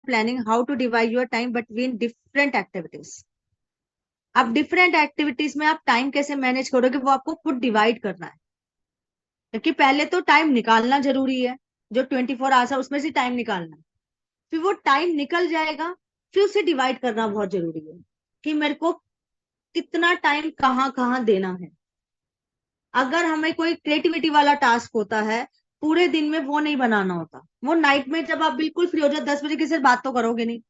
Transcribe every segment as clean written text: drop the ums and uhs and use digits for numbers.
planning how to divide your time between different activities. अब different activities में आप time कैसे मैनेज करोगे, वो आपको खुद डिवाइड करना है। क्योंकि पहले तो टाइम निकालना जरूरी है, जो 24 आवर्स है उसमें से टाइम निकालना है। फिर वो टाइम निकल जाएगा, फिर उसे डिवाइड करना बहुत जरूरी है कि मेरे को कितना टाइम कहाँ कहाँ देना है। अगर हमें कोई क्रिएटिविटी वाला टास्क होता है, पूरे दिन में वो नहीं बनाना होता, वो नाइट में जब आप बिल्कुल फ्री हो जाए, 10 बजे किसी से बात तो करोगे नहीं।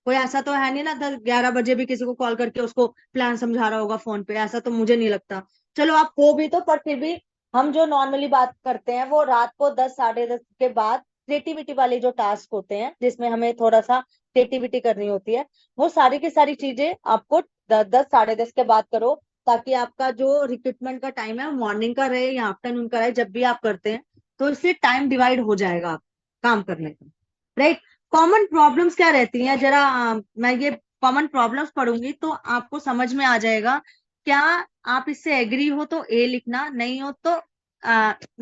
कोई ऐसा तो है नहीं ना 10-11 बजे भी किसी को कॉल करके उसको प्लान समझा रहा होगा फोन पे, ऐसा तो मुझे नहीं लगता। चलो आप हो भी तो, पर फिर भी हम जो नॉर्मली बात करते हैं वो रात को 10 साढ़े 10 के बाद क्रिएटिविटी वाले जो टास्क होते हैं जिसमें हमें थोड़ा सा क्रिएटिविटी करनी होती है, वो सारी की सारी चीजें आपको 10 साढ़े 10 के बाद करो, ताकि आपका जो रिक्रूटमेंट का टाइम है मॉर्निंग का रहे या आफ्टरनून का रहे, जब भी आप करते हैं तो इससे टाइम डिवाइड हो जाएगा आप काम करने का। राइट। कॉमन प्रॉब्लम्स क्या रहती हैं, जरा मैं ये कॉमन प्रॉब्लम्स पढ़ूंगी तो आपको समझ में आ जाएगा। क्या आप इससे एग्री हो तो ए लिखना, नहीं हो तो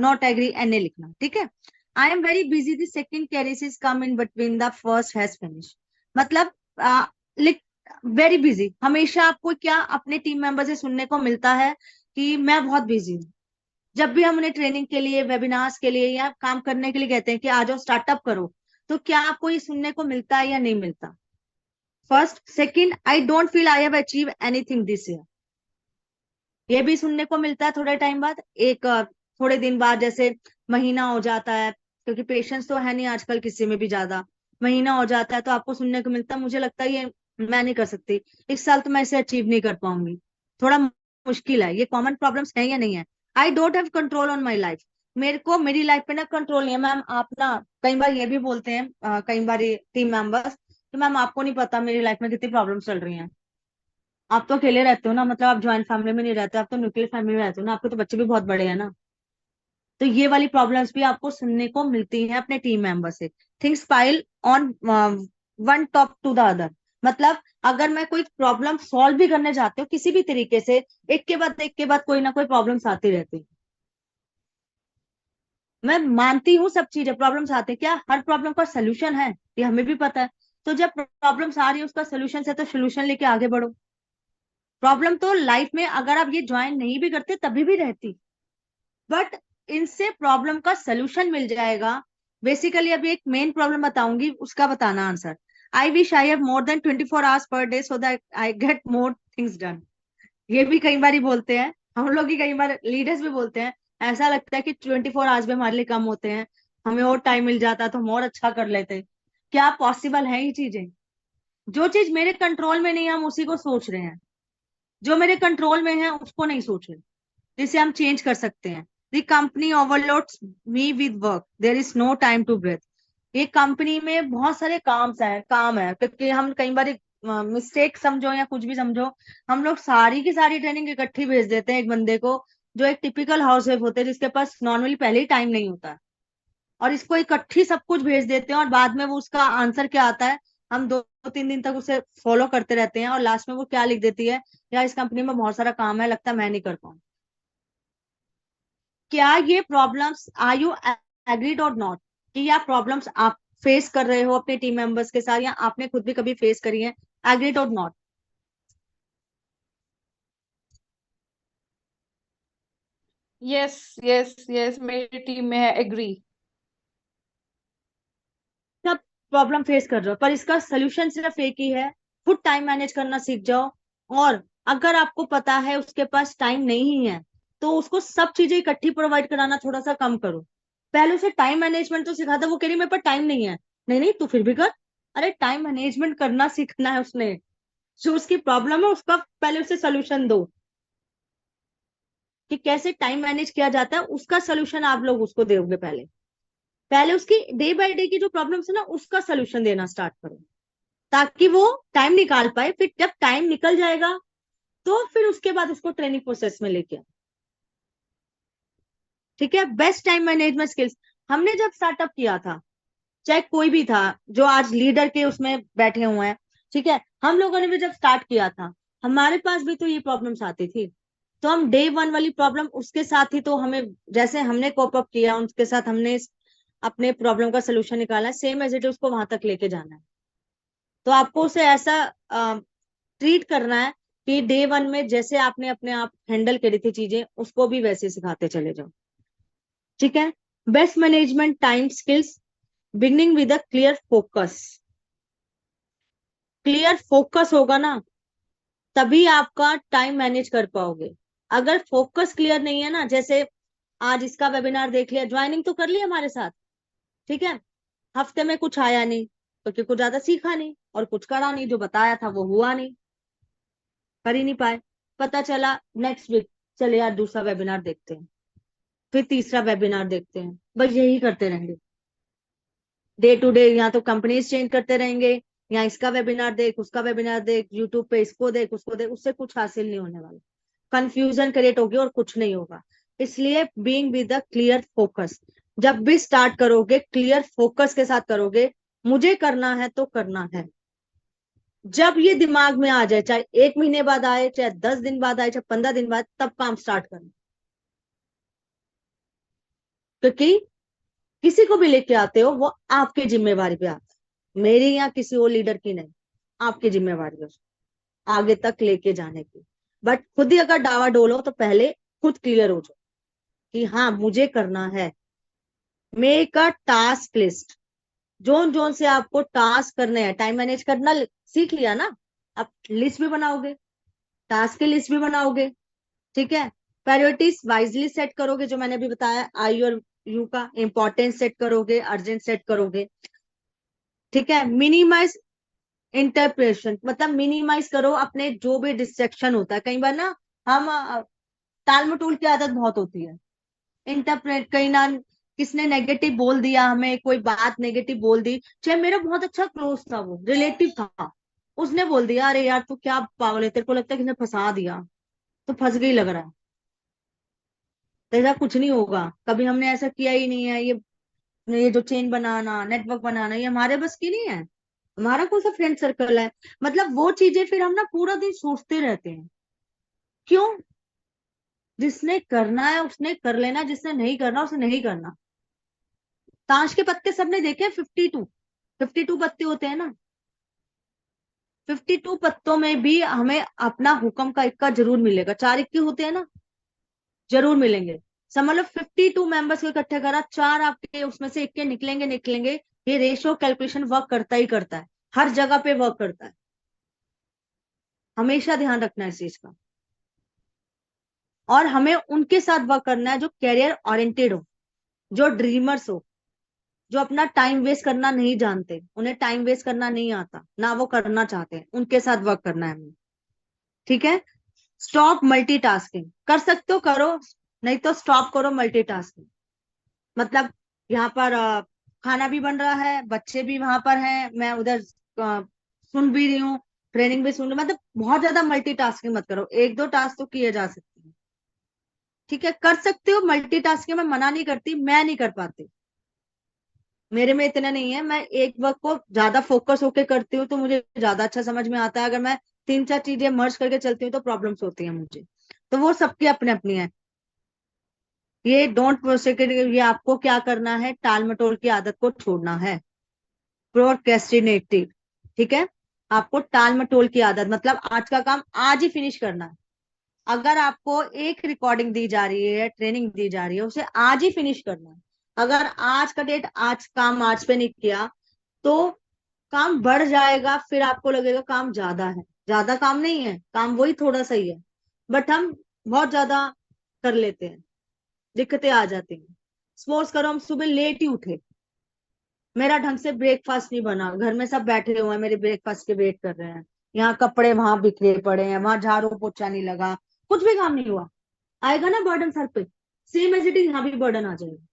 नॉट एग्री एन ए लिखना, ठीक है। I am very busy, the second carries is come in between the first has finish. मतलब लिख वेरी बिजी, हमेशा आपको क्या अपने टीम मेंबर से सुनने को मिलता है कि मैं बहुत बिजी हूँ। जब भी हम उन्हें ट्रेनिंग के लिए, वेबिनार्स के लिए या काम करने के लिए कहते हैं कि आ जाओ स्टार्टअप करो, तो क्या आपको ये सुनने को मिलता है या नहीं मिलता? First. Second, I don't feel I have achieve anything this year, ये भी सुनने को मिलता है थोड़े टाइम बाद। एक थोड़े दिन बाद, जैसे महीना हो जाता है, क्योंकि पेशेंस तो है नहीं आजकल किसी में भी ज्यादा, महीना हो जाता है तो आपको सुनने को मिलता है मुझे लगता है ये मैं नहीं कर सकती, इस साल तो मैं इसे अचीव नहीं कर पाऊंगी, थोड़ा मुश्किल है। ये कॉमन प्रॉब्लम्स है या नहीं है? I don't have control on my life, मेरे को मेरी लाइफ पे ना कंट्रोल नहीं है। मैम आप ना, कई बार ये भी बोलते हैं कई बार टीम मेंबर्स कि मैम आपको नहीं पता मेरी लाइफ में कितनी प्रॉब्लम चल रही हैं, आप तो अकेले रहते हो ना, मतलब आप ज्वाइंट फैमिली में नहीं रहते, आप तो न्यूक्लियर फैमिली में रहते हो ना, आपके तो बच्चे भी बहुत बड़े हैं ना। तो ये वाली प्रॉब्लम्स भी आपको सुनने को मिलती हैं अपने टीम मेंबर से। Things pile on one top to the other, मतलब अगर मैं कोई प्रॉब्लम सॉल्व भी करने जाती हूँ किसी भी तरीके से, एक के बाद कोई ना कोई प्रॉब्लम्स आती रहती है। मैं मानती हूँ सब चीजें प्रॉब्लम्स आते हैं, क्या हर प्रॉब्लम का सोल्यूशन है ये हमें भी पता है। तो जब प्रॉब्लम्स आ रही है उसका सोल्यूशन है तो सोल्यूशन लेके आगे बढ़ो। प्रॉब्लम तो लाइफ में अगर आप ये ज्वाइन नहीं भी करते तभी भी रहती, बट इनसे प्रॉब्लम का सोल्यूशन मिल जाएगा। बेसिकली अभी एक मेन प्रॉब्लम बताऊंगी, उसका बताना answer. I wish I have more than 24 hours per day so that I get more things done. ये भी कई बार ही बोलते हैं हम लोग ही, कई बार लीडर्स भी बोलते हैं। ऐसा लगता है कि 24 आवर्स भी हमारे लिए कम होते हैं, हमें और टाइम मिल जाता तो हम और अच्छा कर लेते। क्या पॉसिबल है ये चीजें? जो चीज मेरे कंट्रोल में नहीं है हम उसी को सोच रहे हैं, जो मेरे कंट्रोल में है उसको नहीं सोच रहे, जिसे हम चेंज कर सकते हैं। The company overloads me with work, there is no time to breathe. ये कंपनी में बहुत सारे काम है क्योंकि हम कई बार मिस्टेक समझो या कुछ भी समझो, हम लोग सारी की सारी ट्रेनिंग इकट्ठी भेज देते हैं एक बंदे को, जो एक टिपिकल हाउस वाइफ होते हैं जिसके पास नॉर्मली पहले ही टाइम नहीं होता है, और इसको इकट्ठी सब कुछ भेज देते हैं और बाद में वो उसका आंसर क्या आता है, हम 2-3 दिन तक उसे फॉलो करते रहते हैं और लास्ट में वो क्या लिख देती है, यार इस कंपनी में बहुत सारा काम है, लगता है मैं नहीं कर पाऊँ। क्या ये प्रॉब्लम्स, आर यू एग्रीड और नॉट, कि या प्रॉब्लम्स आप फेस कर रहे हो अपने टीम मेंबर्स के साथ या आपने खुद भी कभी फेस करी है? एग्रीड और नॉट? यस यस यस, मेरी टीम में है, एग्री। सब प्रॉब्लम फेस कर रहे हो, पर इसका सोल्यूशन सिर्फ एक ही है, खुद टाइम मैनेज करना सीख जाओ। और अगर आपको पता है उसके पास टाइम नहीं है, तो उसको सब चीजें इकट्ठी प्रोवाइड कराना थोड़ा सा कम करो। पहले उसे टाइम मैनेजमेंट तो सिखा दो, वो कह रही मेरे पास टाइम नहीं है, नहीं नहीं तू फिर भी कर। अरे टाइम मैनेजमेंट करना सीखना है उसने, जो उसकी प्रॉब्लम है उसका पहले उसे सोल्यूशन दो, कि कैसे टाइम मैनेज किया जाता है उसका सोल्यूशन आप लोग उसको दोगे। पहले पहले उसकी डे बाय डे की जो प्रॉब्लम्स है ना उसका सोल्यूशन देना स्टार्ट करो, ताकि वो टाइम निकाल पाए। फिर जब टाइम निकल जाएगा तो फिर उसके बाद उसको ट्रेनिंग प्रोसेस में लेके आओ। ठीक है। बेस्ट टाइम मैनेजमेंट स्किल्स, हमने जब स्टार्टअप किया था, चाहे कोई भी था जो आज लीडर के उसमें बैठे हुए हैं, ठीक है, हम लोगों ने भी जब स्टार्ट किया था हमारे पास भी तो ये प्रॉब्लम्स आती थी। तो हम डे वन वाली प्रॉब्लम उसके साथ ही, तो हमें जैसे हमने कोप अप किया उनके साथ, हमने अपने प्रॉब्लम का सोल्यूशन निकाला, सेम एज इट उसको वहां तक लेके जाना है। तो आपको उसे ऐसा ट्रीट करना है कि डे 1 में जैसे आपने अपने आप हैंडल करी थी चीजें, उसको भी वैसे सिखाते चले जाओ। ठीक है। Best management time skills beginning with a clear focus. Clear focus होगा ना, तभी आपका टाइम मैनेज कर पाओगे। अगर फोकस क्लियर नहीं है ना, जैसे आज इसका वेबिनार देख लिया, ज्वाइनिंग तो कर लिया हमारे साथ, ठीक है, हफ्ते में कुछ आया नहीं, क्योंकि कुछ ज्यादा सीखा नहीं और कुछ करा नहीं, जो बताया था वो हुआ नहीं, कर ही नहीं पाए। पता चला नेक्स्ट वीक, चले यार दूसरा वेबिनार देखते हैं, फिर तीसरा वेबिनार देखते हैं, बस यही करते रहेंगे। डे टू डे या तो कंपनीज चेंज करते रहेंगे, या इसका वेबिनार देख, उसका वेबिनार देख, यूट्यूब पे इसको देख, उसको देख, उससे कुछ हासिल नहीं होने वाला। कंफ्यूजन क्रिएट होगी और कुछ नहीं होगा। इसलिए being with a clear focus, जब भी स्टार्ट करोगे क्लियर फोकस के साथ करोगे, मुझे करना है तो करना है। जब ये दिमाग में आ जाए, चाहे 1 महीने बाद आए, चाहे 10 दिन बाद आए, चाहे 15 दिन बाद, तब काम स्टार्ट करना। क्योंकि किसी को भी लेके आते हो, वो आपकी जिम्मेवारी पे आता है, मेरी या किसी और लीडर की नहीं, आपकी जिम्मेवारी है उसको आगे तक लेके जाने की। बट खुद ही अगर डावाडोल हो, तो पहले खुद क्लियर हो जाओ कि हाँ मुझे करना है। Make a task list, zone zone से आपको टास्क करने हैं, टाइम मैनेज करना सीख लिया ना, आप लिस्ट भी बनाओगे, टास्क की लिस्ट भी बनाओगे। ठीक है। प्रायोरिटीज वाइजली सेट करोगे, जो मैंने अभी बताया, आई और यू का इंपॉर्टेंस सेट करोगे, अर्जेंट सेट करोगे। ठीक है। मिनिमाइज इंटरप्रेशन, मतलब मिनिमाइज करो अपने जो भी डिस्ट्रैक्शन होता है। कई बार ना हम टाल मटोल की आदत बहुत होती है। इंटरप्रेट, कहीं ना किसने नेगेटिव बोल दिया, हमें कोई बात नेगेटिव बोल दी, चाहे मेरा बहुत अच्छा क्लोज था, वो रिलेटिव था, उसने बोल दिया, अरे यार तू क्या पागल है, तेरे को लगता है किसने फंसा दिया, तो फंस गई लग रहा है। तो ऐसा कुछ नहीं होगा, कभी हमने ऐसा किया ही नहीं है। ये जो चेन बनाना, नेटवर्क बनाना, ये हमारे बस की नहीं है। हमारा कौन सा फ्रेंड सर्कल है, मतलब वो चीजें फिर हम ना पूरा दिन सोचते रहते हैं। क्यों? जिसने करना है उसने कर लेना, जिसने नहीं करना उसने नहीं करना। ताश के पत्ते सबने देखे, 52 पत्ते होते हैं ना। 52 पत्तों में भी हमें अपना हुक्म का इक्का जरूर मिलेगा। 4 इक्के होते हैं ना, जरूर मिलेंगे। समझ लो 52 मेंबर्स को इकट्ठे करा, 4 आपके उसमें से इक्के निकलेंगे निकलेंगे। ये रेशियो कैलकुलेशन वर्क करता ही करता है, हर जगह पे वर्क करता है। हमेशा ध्यान रखना है इस चीज का। और हमें उनके साथ वर्क करना है जो कैरियर ओरिएंटेड हो, जो ड्रीमर्स हो, जो अपना टाइम वेस्ट करना नहीं जानते, उन्हें टाइम वेस्ट करना नहीं आता ना, वो करना चाहते हैं, उनके साथ वर्क करना है हमें। ठीक है। स्टॉप मल्टीटास्किंग, कर सकते हो करो, नहीं तो स्टॉप करो मल्टीटास्किंग। मतलब यहाँ पर खाना भी बन रहा है, बच्चे भी वहां पर हैं, मैं उधर सुन भी रही हूँ, ट्रेनिंग भी सुन रही हूँ, मतलब बहुत ज्यादा मल्टीटास्किंग मत करो, 1-2 टास्क तो किए जा सकते हैं। ठीक है, कर सकते हो मल्टीटास्किंग, मैं मना नहीं करती, मैं नहीं कर पाती, मेरे में इतना नहीं है। मैं एक वर्क को ज्यादा फोकस होके करती हूँ तो मुझे ज्यादा अच्छा समझ में आता है। अगर मैं 3-4 चीजें मर्ज करके चलती हूँ तो प्रॉब्लम्स होती हैं मुझे। तो वो सबकी अपने अपनी है। ये डोंट प्रोसेड, ये आपको क्या करना है, टाल मटोल की आदत को छोड़ना है, प्रोक्रेस्टिनेटिव। ठीक है। आपको टाल मटोल की आदत, मतलब आज का काम आज ही फिनिश करना है। अगर आपको एक रिकॉर्डिंग दी जा रही है, ट्रेनिंग दी जा रही है, उसे आज ही फिनिश करना है। अगर आज का डेट, आज काम आज पे नहीं किया, तो काम बढ़ जाएगा, फिर आपको लगेगा काम ज्यादा है। ज्यादा काम नहीं है, काम वही थोड़ा सा ही है, बट हम बहुत ज्यादा कर लेते हैं, दिक्कतें आ जाती हैं। सपोज करो हम सुबह लेट ही उठे, मेरा ढंग से ब्रेकफास्ट नहीं बना, घर में सब बैठे हुए हैं मेरे ब्रेकफास्ट के वेट कर रहे हैं, यहाँ कपड़े वहां बिखरे पड़े हैं, वहां झाड़ू पोछा नहीं लगा, कुछ भी काम नहीं हुआ, आएगा ना बर्डन सर पे, सेम एज इट इज यहाँ भी बर्डन आ जाएगा।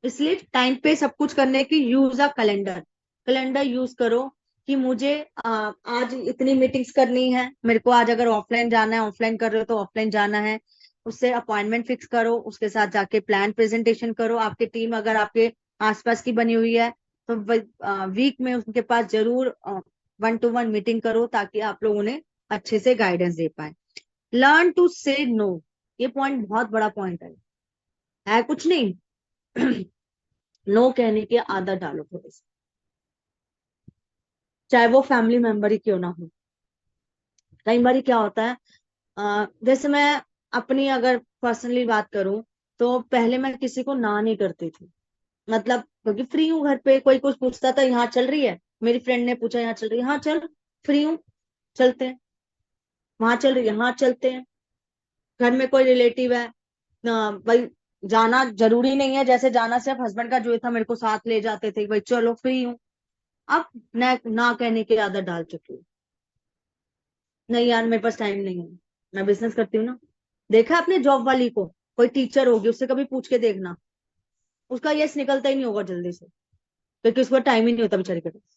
इसलिए टाइम पे सब कुछ करने की use a calendar, calendar use करो कि मुझे आज इतनी मीटिंग्स करनी है, मेरे को आज अगर ऑफलाइन जाना है, ऑफलाइन कर रहे हो तो ऑफलाइन जाना है, उससे अपॉइंटमेंट फिक्स करो, उसके साथ जाके प्लान प्रेजेंटेशन करो। आपकी टीम अगर आपके आसपास की बनी हुई है, तो वीक में उनके पास जरूर 1-to-1 मीटिंग करो, ताकि आप लोग उन्हें अच्छे से गाइडेंस दे पाए। लर्न टू से नो, ये पॉइंट बहुत बड़ा पॉइंट है कुछ नहीं। नो कहने की आदत डालो थोड़ी सी। चाहे वो फैमिली मेंबर ही क्यों ना हो। कई बार क्या होता है, जैसे मैं अपनी अगर पर्सनली बात करूं, तो पहले मैं किसी को ना नहीं करती थी। मतलब क्योंकि फ्री हूँ, घर पे कोई कुछ पूछता था यहाँ चल रही है, मेरी फ्रेंड ने पूछा यहाँ चल रही है, हाँ चल, फ्री हूँ, चलते हैं। वहां चल रही है, हाँ चलते हैं। घर में कोई रिलेटिव है ना भाई, जाना जरूरी नहीं है, जैसे जाना सिर्फ हस्बैंड का जो था मेरे को साथ ले जाते थे, भाई चलो फ्री हूँ। अब ना कहने की आदत डाल चुकी हूँ। नहीं यार मेरे पास टाइम नहीं है, मैं बिजनेस करती हूँ ना। देखा आपने जॉब वाली को, कोई टीचर होगी उससे कभी पूछ के देखना, उसका यस निकलता ही नहीं होगा जल्दी से, क्योंकि उसको टाइम ही नहीं होता बेचारी के पास।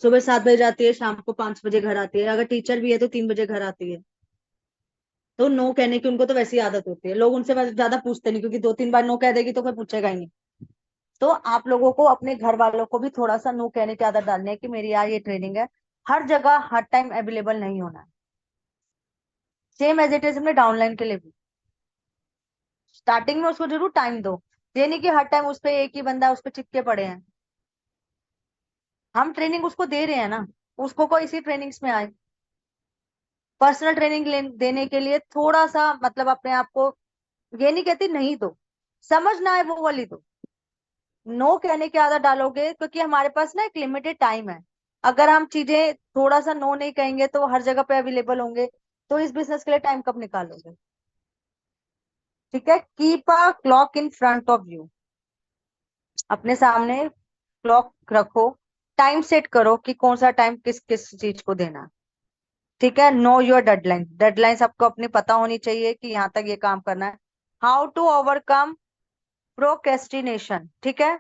सुबह 7 बजे जाती है, शाम को 5 बजे घर आती है, अगर टीचर भी है तो 3 बजे घर आती है। तो नो कहने की उनको तो वैसी आदत होती है, लोग उनसे वैसे ज्यादा पूछते नहीं, क्योंकि 2-3 बार नो कह देगी तो कोई पूछेगा ही नहीं। तो आप लोगों को अपने घर वालों को भी थोड़ा सा नो कहने की आदत डालनी है कि मेरी यार ये ट्रेनिंग है, हर जगह हर टाइम अवेलेबल नहीं होना है। सेम एज इट इज अपने डाउनलाइन के लिए भी, स्टार्टिंग में उसको जरूर टाइम दो। ये नहीं कि हर टाइम उस पे एक ही बंदा उस पे चिपके पड़े हैं। हम ट्रेनिंग उसको दे रहे हैं ना, उसको कोई इसी ट्रेनिंग्स में आए। पर्सनल ट्रेनिंग देने के लिए थोड़ा सा मतलब अपने आप को, ये नहीं कहती नहीं दो, समझ ना आए वो वाली दो। नो कहने की आदत डालोगे, क्योंकि हमारे पास ना एक लिमिटेड टाइम है। अगर हम चीजें थोड़ा सा नो नहीं कहेंगे तो हर जगह पे अवेलेबल होंगे, तो इस बिजनेस के लिए टाइम कब निकालोगे। ठीक है, keep a clock in front of you, अपने सामने क्लॉक रखो, टाइम सेट करो कि कौन सा टाइम किस किस चीज को देना है। ठीक है, नो योर डेडलाइन, डेडलाइन सबको अपनी पता होनी चाहिए कि यहाँ तक ये काम करना है। हाउ टू ओवरकम प्रोक्रेस्टिनेशन, ठीक है,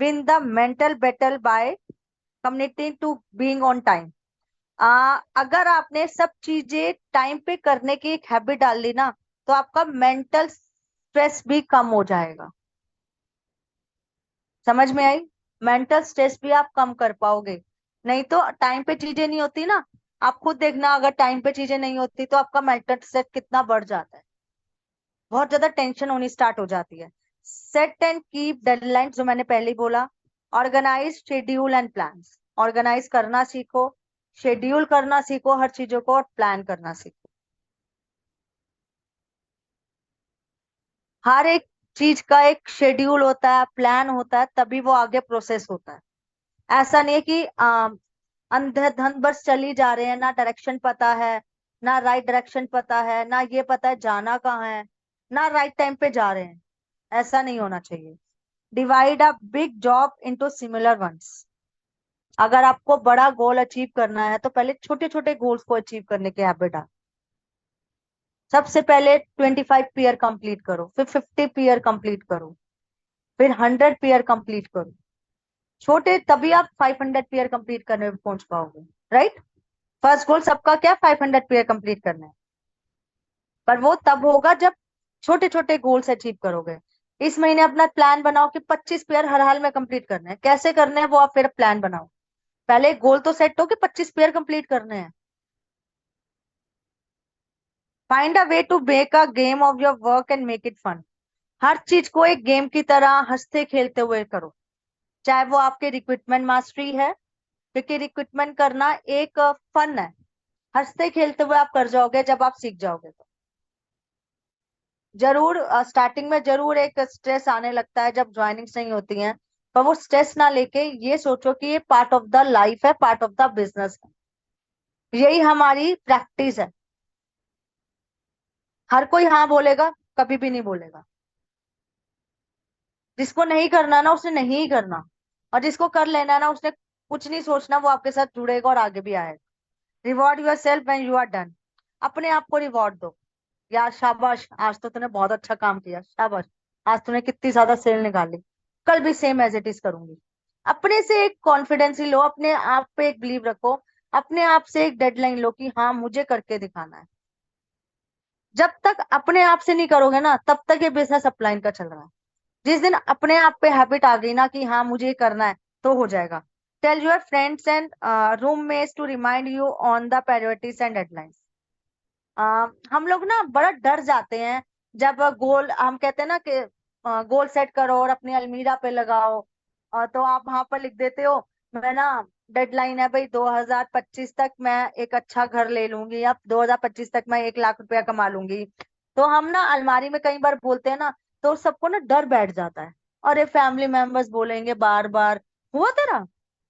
win the mental battle by community to being on time. अगर आपने सब चीजें टाइम पे करने की एक हैबिट डाल ली ना, तो आपका मेंटल स्ट्रेस भी कम हो जाएगा। समझ में आई? मेंटल स्ट्रेस भी आप कम कर पाओगे। नहीं तो टाइम पे चीजें नहीं होती ना, आप खुद देखना, अगर टाइम पे चीजें नहीं होती तो आपका मेंटल स्ट्रेस कितना बढ़ जाता है, बहुत ज्यादा टेंशन होनी स्टार्ट हो जाती है। सेट एंड कीप डेडलाइन, जो मैंने पहले ही बोला। Organise schedule and plans, organise करना सीखो, शेड्यूल करना सीखो हर चीजों को, और प्लान करना सीखो। हर एक चीज का एक शेड्यूल होता है, प्लान होता है, तभी वो आगे प्रोसेस होता है। ऐसा नहीं है कि अंधाधुंध बस चली जा रहे हैं, ना डायरेक्शन पता है, ना राइट डायरेक्शन पता है, ना ये पता है जाना कहाँ है, ना राइट टाइम पे जा रहे हैं। ऐसा नहीं होना चाहिए। Divide a big job into similar ones. अगर आपको बड़ा गोल अचीव करना है तो पहले छोटे छोटे गोल्स को अचीव करने की हैबिट आ। सबसे पहले 25 पीयर कंप्लीट करो, फिर 50 पीयर कंप्लीट करो, फिर 100 पीयर कंप्लीट करो। छोटे, तभी आप 500 पीयर कंप्लीट करने में पहुंच पाओगे। राइट? फर्स्ट गोल सबका क्या, 500 पीयर कंप्लीट करना है, पर वो तब होगा जब छोटे छोटे गोल्स अचीव करोगे। इस महीने अपना प्लान बनाओ कि 25 पेयर हर हाल में कंप्लीट करने हैं। कैसे करने हैं वो आप फिर प्लान बनाओ, पहले गोल तो सेट हो कि 25 पेयर कंप्लीट करने हैं। Find a way to make a game of your work and make it fun. हर चीज को एक गेम की तरह हंसते खेलते हुए करो। चाहे वो आपके रिक्रूटमेंट मास्टरी है, क्योंकि रिक्रूटमेंट करना एक फन है। हंसते खेलते हुए आप कर जाओगे, जब आप सीख जाओगे तो। जरूर स्टार्टिंग में जरूर एक स्ट्रेस आने लगता है जब ज्वाइनिंग्स नहीं होती हैं, पर वो स्ट्रेस ना लेके ये सोचो कि ये पार्ट ऑफ द लाइफ है, पार्ट ऑफ द बिजनेस है, यही हमारी प्रैक्टिस है। हर कोई हाँ बोलेगा? कभी भी नहीं बोलेगा। जिसको नहीं करना ना उसने नहीं करना, और जिसको कर लेना ना उसने कुछ नहीं सोचना, वो आपके साथ जुड़ेगा और आगे भी आएगा। Reward yourself when you are done. अपने आप को रिवॉर्ड दो, यार शाबाश आज तो तूने बहुत अच्छा काम किया, शाबाश आज तूने कितनी ज्यादा सेल निकाली, कल भी सेम एज इट इज करूंगी। अपने से एक कॉन्फिडेंस ही लो, अपने आप पे एक बिलीव रखो, अपने आप से एक डेडलाइन लो कि हाँ मुझे करके दिखाना है। जब तक अपने आप से नहीं करोगे ना, तब तक ये बिजनेस अपलाइन का चल रहा है। जिस दिन अपने आप पे हैबिट आ गई ना कि हाँ मुझे ये करना है, तो हो जाएगा। Tell your friends and roommates to remind you on the priorities and deadlines. हम लोग ना बड़ा डर जाते हैं जब गोल, हम कहते हैं ना कि गोल सेट करो और अपनी अलमीरा पे लगाओ, तो आप वहां पर लिख देते हो मैं ना डेडलाइन है भाई 2025 तक मैं एक अच्छा घर ले लूंगी, या 2025 तक मैं 1 लाख रुपया कमा लूंगी, तो हम ना अलमारी में कई बार बोलते हैं ना, तो सबको ना डर बैठ जाता है। और ये फैमिली मेंबर्स बोलेंगे बार बार, हुआ तेरा?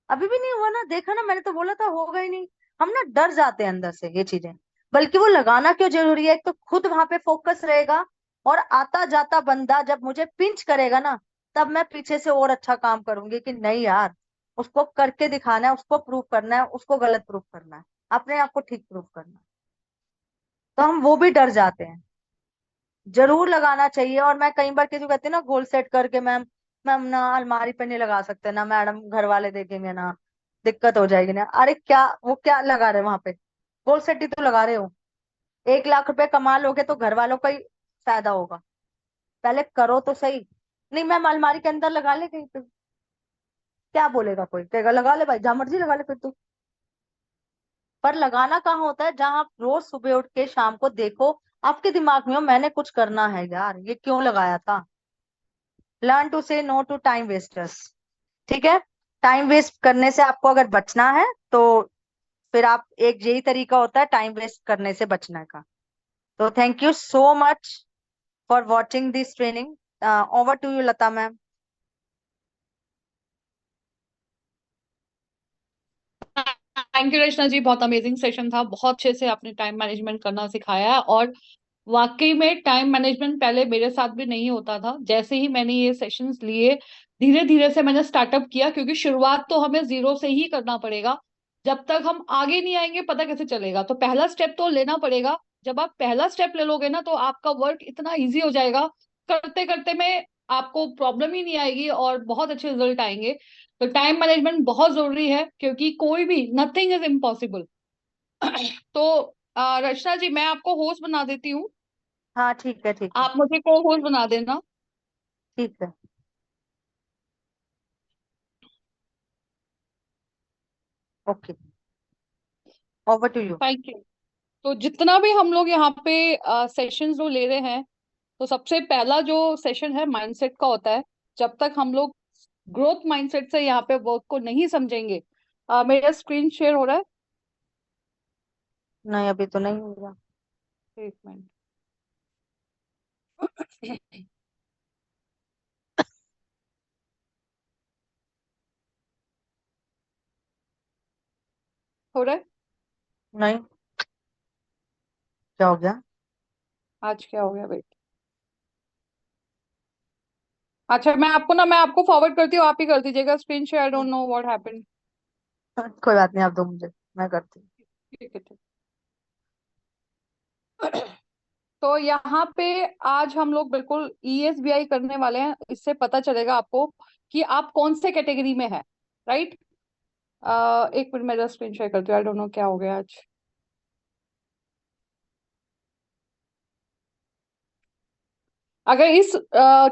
अभी भी नहीं हुआ ना, देखा ना, मैंने तो बोला था, होगा ही नहीं। हम ना डर जाते हैं अंदर से ये चीजें। बल्कि वो लगाना क्यों जरूरी है, एक तो खुद वहां पे फोकस रहेगा, और आता जाता बंदा जब मुझे पिंच करेगा ना, तब मैं पीछे से और अच्छा काम करूंगी कि नहीं यार, उसको करके दिखाना है, उसको प्रूव करना है, उसको गलत प्रूव करना है, अपने आप को ठीक प्रूव करना है। तो हम वो भी डर जाते हैं। जरूर लगाना चाहिए। और मैं कई बार किसी को कहती हूँ ना, गोल सेट करके, मैम मैम ना अलमारी पे नहीं लगा सकते ना मैडम, घर वाले देखेंगे ना, दिक्कत हो जाएगी ना। अरे क्या, वो क्या लगा रहे वहां पे? गोल सेट ही तो लगा रहे हो। 1 लाख रुपए कमा लोगे तो घर वालों का ही फायदा होगा। पहले करो तो सही। नहीं मैम अलमारी के अंदर लगा ले कहीं पे, क्या बोलेगा कोई? कहेगा लगा ले भाई, जहां मर्जी लगा ले फिर तू। पर लगाना कहाँ होता है? जहां आप रोज सुबह उठ के शाम को देखो, आपके दिमाग में हो मैंने कुछ करना है यार, ये क्यों लगाया था। लर्न टू से नो टू टाइम वेस्टर्स। ठीक है? टाइम वेस्ट करने से आपको अगर बचना है, तो फिर आप, एक यही तरीका होता है टाइम वेस्ट करने से बचने का। तो thank you so much for watching this training. Over to you Lata ma'am. Thank you Rachna ji, बहुत अमेजिंग सेशन था, बहुत अच्छे से आपने टाइम मैनेजमेंट करना सिखाया है। और वाकई में टाइम मैनेजमेंट पहले मेरे साथ भी नहीं होता था। जैसे ही मैंने ये सेशंस लिए, धीरे धीरे से मैंने स्टार्टअप किया, क्योंकि शुरुआत तो हमें जीरो से ही करना पड़ेगा। जब तक हम आगे नहीं आएंगे पता कैसे चलेगा? तो पहला स्टेप तो लेना पड़ेगा। जब आप पहला स्टेप ले लोगे ना, तो आपका वर्क इतना इजी हो जाएगा, करते करते में आपको प्रॉब्लम ही नहीं आएगी और बहुत अच्छे रिजल्ट आएंगे। तो टाइम मैनेजमेंट बहुत जरूरी है, क्योंकि कोई भी, नथिंग इज इम्पॉसिबल। तो रचना जी, मैं आपको होस्ट बना देती हूँ, हाँ ठीक है, ठीक है। आप मुझे को होस्ट बना देना। ठीक है। Okay. Over to you. Thank you. तो जितना भी हम लोग यहाँ पे सेशंस जो ले रहे हैं, तो सबसे पहला जो सेशन है माइंडसेट का होता है। जब तक हम लोग ग्रोथ माइंडसेट से यहाँ पे वर्क को नहीं समझेंगे। मेरा स्क्रीन शेयर हो रहा है? नहीं अभी तो नहीं होगा। एक मिनट। हो रहा है? नहीं, क्या हो गया? आज क्या हो गया भाई? अच्छा, मैं आपको फॉरवर्ड करती हूँ, आप ही कर दीजिएगा screen share. I don't know what happened. कोई बात नहीं, आप दो मुझे, मैं करती हूँ। ठीक है, ठीक। तो यहाँ पे आज हम लोग बिल्कुल ईएसबीआई करने वाले हैं। इससे पता चलेगा आपको कि आप कौन से कैटेगरी में है। राइट? एक मिनट, मेरा स्क्रीन शेयर करती हूँ। आई डोंट नो क्या हो गया आज। अगर इस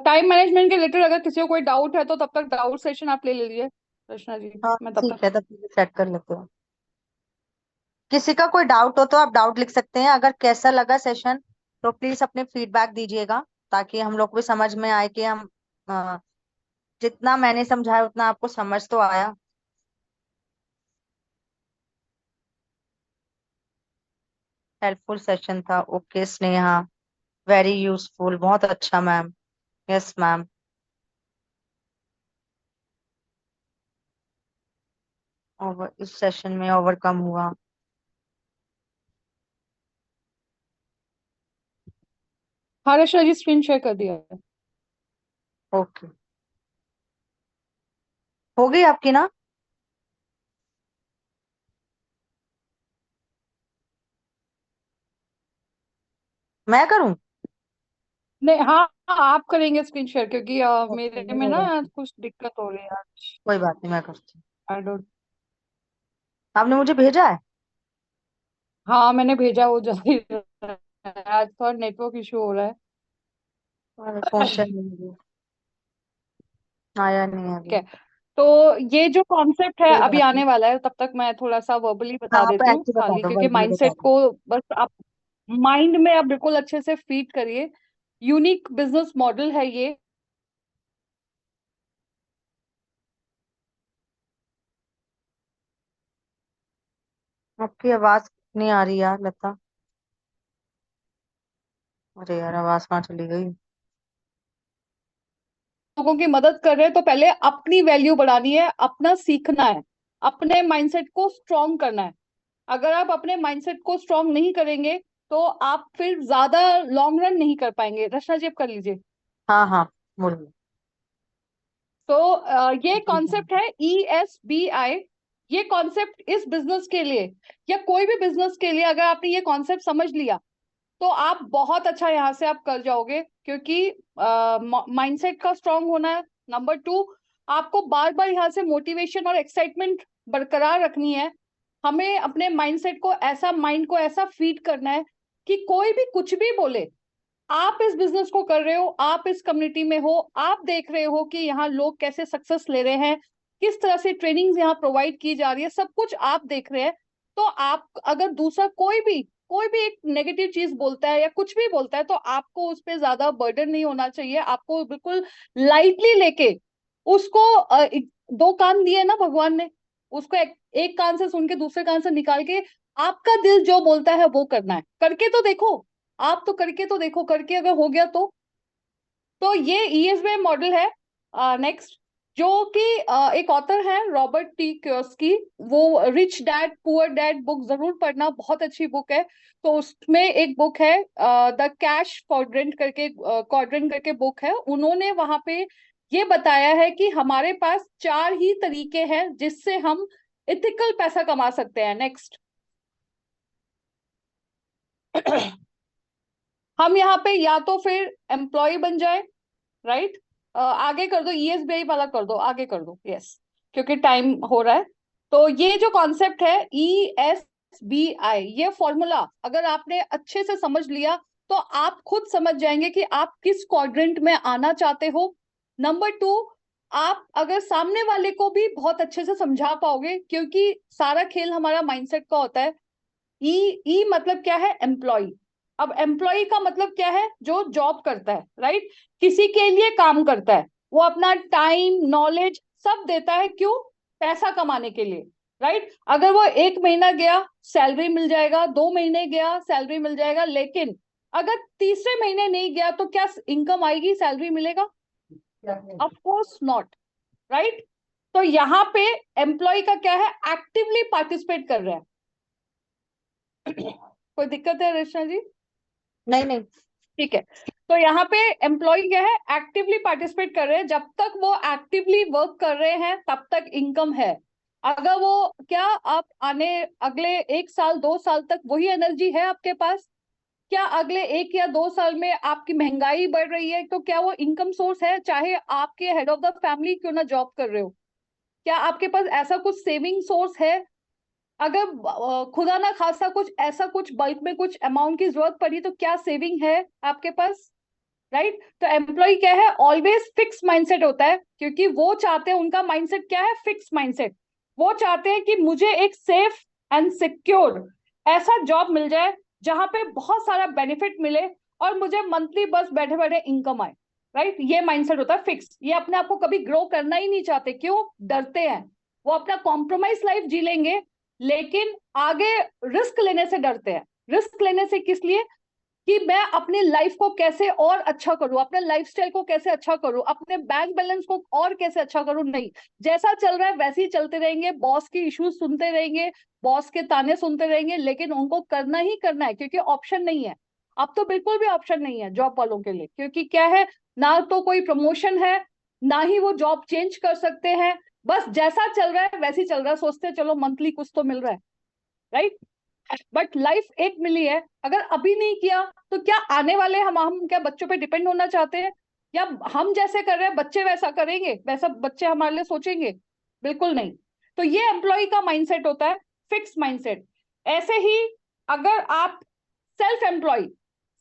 टाइम मैनेजमेंट के रिलेटेड अगर किसी को कोई डाउट है, तो तब तक डाउट सेशन आप ले लीजिए रचना जी। हाँ मैं तब ठीक तक। है, तब सेट कर लेते हो। किसी का कोई डाउट हो तो आप डाउट लिख सकते हैं। अगर कैसा लगा सेशन, तो प्लीज अपने फीडबैक दीजिएगा, ताकि हम लोग को भी समझ में आए कि हम, अ, जितना मैंने समझाया उतना आपको समझ तो आया। हेल्पफुल सेशन था। ओके स्नेहा, वेरी यूजफुल, बहुत अच्छा मैम। Yes ma'am. ओवर, इस सेशन में ओवरकम हुआ। हाँ रचना जी, स्क्रीन शेयर कर दिया है। ओके, हो गई आपकी ना? मैं करूं? नहीं, हाँ हाँ, आप करेंगे स्क्रीन शेयर, क्योंकि ओके, मेरे मैं में हो ना गया। कुछ दिक्कत हो रही है आज। कोई बात नहीं, मैं करती हूँ। I don't. आपने मुझे भेजा है? हाँ, मैंने भेजा, वो जा ही रहा है। आज थोड़ा नेटवर्क इशू हो रहा अरे है। पहुंचा नहीं मुझे, आया नहीं है ठीक अभी। है। तो ये जो कॉन्सेप्ट है कोई अभी बात नहीं। आने वाला है, तब तक मैं थोड़ा सा वर्बली हाँ बता आप देती हूँ ऐसे बता खाली, दो, क्योंकि वर्बली बता माइंडसेट दो। को बस आप माइंड में आप बिल्कुल अच्छे से फीड करिए। यूनिक बिजनेस मॉडल है ये। आपकी आवाज नहीं आ रही यार लता। अरे यार आवाज कहाँ चली गई। लोगों की मदद कर रहे हैं तो पहले अपनी वैल्यू बढ़ानी है, अपना सीखना है, अपने माइंडसेट को स्ट्रॉन्ग करना है। अगर आप अपने माइंडसेट को स्ट्रॉन्ग नहीं करेंगे तो आप फिर ज्यादा लॉन्ग रन नहीं कर पाएंगे। रचना जी आप कर लीजिए। हाँ हाँ, बोलिए। तो ये कॉन्सेप्ट है ESBI। ये कॉन्सेप्ट इस बिजनेस के लिए या कोई भी बिजनेस के लिए अगर आपने ये कॉन्सेप्ट समझ लिया तो आप बहुत अच्छा यहाँ से आप कर जाओगे, क्योंकि माइंडसेट का स्ट्रांग होना है। नंबर टू, आपको बार बार यहाँ से मोटिवेशन और एक्साइटमेंट बरकरार रखनी है। हमें अपने माइंडसेट को ऐसा, माइंड को ऐसा फीड करना है कि कोई भी कुछ भी बोले, आप इस बिजनेस को कर रहे हो, आप इस कम्युनिटी में हो, आप देख रहे हो कि यहाँ लोग कैसे सक्सेस ले रहे हैं, किस तरह से ट्रेनिंग्स यहाँ प्रोवाइड की जा रही है, सब कुछ आप देख रहे हैं। तो आप अगर दूसरा कोई भी एक नेगेटिव चीज बोलता है या कुछ भी बोलता है तो आपको उस पर ज्यादा बर्डन नहीं होना चाहिए। आपको बिल्कुल लाइटली लेके उसको दो कान दिए ना भगवान ने, उसको एक कान से सुन के दूसरे कान से निकाल के आपका दिल जो बोलता है वो करना है। करके तो देखो, आप तो करके तो देखो, करके अगर हो गया तो ये ESBI मॉडल है। नेक्स्ट, जो कि एक ऑथर है रॉबर्ट T कियोसाकी, वो rich dad poor dad book जरूर पढ़ना, बहुत अच्छी बुक है। तो उसमें एक बुक है द कैश क्वाड्रेंट करके बुक है। उन्होंने वहां पे ये बताया है कि हमारे पास चार ही तरीके हैं जिससे हम इथिकल पैसा कमा सकते हैं। नेक्स्ट, हम यहाँ पे या तो फिर एम्प्लॉय बन जाए, राइट। आगे कर दो, ESBI वाला कर दो, आगे कर दो, यस, क्योंकि टाइम हो रहा है। तो ये जो कॉन्सेप्ट है ESBI, ये फॉर्मूला अगर आपने अच्छे से समझ लिया तो आप खुद समझ जाएंगे कि आप किस क्वाड्रेंट में आना चाहते हो। नंबर टू, आप अगर सामने वाले को भी बहुत अच्छे से समझा पाओगे, क्योंकि सारा खेल हमारा माइंडसेट का होता है। ई मतलब क्या है? एम्प्लॉय। अब एम्प्लॉय का मतलब क्या है? जो जॉब करता है, राइट, किसी के लिए काम करता है, वो अपना टाइम नॉलेज सब देता है, क्यों? पैसा कमाने के लिए, राइट। अगर वो 1 महीना गया सैलरी मिल जाएगा, 2 महीने गया सैलरी मिल जाएगा, लेकिन अगर तीसरे महीने नहीं गया तो क्या इनकम आएगी, सैलरी मिलेगा? Of course not, right. तो यहाँ पे एम्प्लॉय का क्या है? एक्टिवली पार्टिसिपेट कर रहा है। कोई दिक्कत है रचना जी? नहीं नहीं। ठीक है। तो यहाँ पे एम्प्लॉय क्या है? एक्टिवली पार्टिसिपेट कर रहे हैं। जब तक वो एक्टिवली वर्क कर रहे हैं तब तक इनकम है। अगर वो क्या, आप आने अगले 1 साल 2 साल तक वही एनर्जी है आपके पास? क्या अगले 1 या 2 साल में आपकी महंगाई बढ़ रही है तो क्या वो इनकम सोर्स है, चाहे आपके हेड ऑफ द फैमिली क्यों ना जॉब कर रहे हो? क्या आपके पास ऐसा कुछ सेविंग सोर्स है? अगर खुदा ना खासा कुछ ऐसा कुछ बल्क में कुछ अमाउंट की जरूरत पड़ी तो क्या सेविंग है आपके पास, राइट। तो एम्प्लॉय क्या है? ऑलवेज फिक्स माइंडसेट होता है, क्योंकि वो चाहते हैं, उनका माइंडसेट क्या है? Fix mindset. वो चाहते हैं कि मुझे एक सेफ एंड सिक्योर ऐसा जॉब मिल जाए जहां पे बहुत सारा बेनिफिट मिले और मुझे मंथली बस बैठे बैठे इनकम आए, राइट। ये माइंडसेट होता है फिक्स। ये अपने आप को कभी ग्रो करना ही नहीं चाहते, क्यों? डरते हैं। वो अपना कॉम्प्रोमाइज लाइफ जी लेंगे, लेकिन आगे रिस्क लेने से डरते हैं। रिस्क लेने से किस लिए? कि मैं अपनी लाइफ को कैसे और अच्छा करूं, अपने लाइफस्टाइल को कैसे अच्छा करूं, अपने बैंक बैलेंस को और कैसे अच्छा करूं। नहीं, जैसा चल रहा है वैसे ही चलते रहेंगे, बॉस के इश्यूज सुनते रहेंगे, बॉस के ताने सुनते रहेंगे, लेकिन उनको करना ही करना है, क्योंकि ऑप्शन नहीं है। अब तो बिल्कुल भी ऑप्शन नहीं है जॉब वालों के लिए, क्योंकि क्या है, ना तो कोई प्रमोशन है, ना ही वो जॉब चेंज कर सकते हैं। बस जैसा चल रहा है वैसे ही चल रहा है, सोचते हैं चलो मंथली कुछ तो मिल रहा है, राइट। बट लाइफ एक मिली है, अगर अभी नहीं किया तो क्या आने वाले हम क्या बच्चों पे डिपेंड होना चाहते हैं? या हम जैसे कर रहे हैं बच्चे वैसा करेंगे, वैसा बच्चे हमारे लिए सोचेंगे? बिल्कुल नहीं। तो ये एम्प्लॉय का माइंडसेट होता है, फिक्स माइंडसेट। ऐसे ही अगर आप सेल्फ एम्प्लॉय,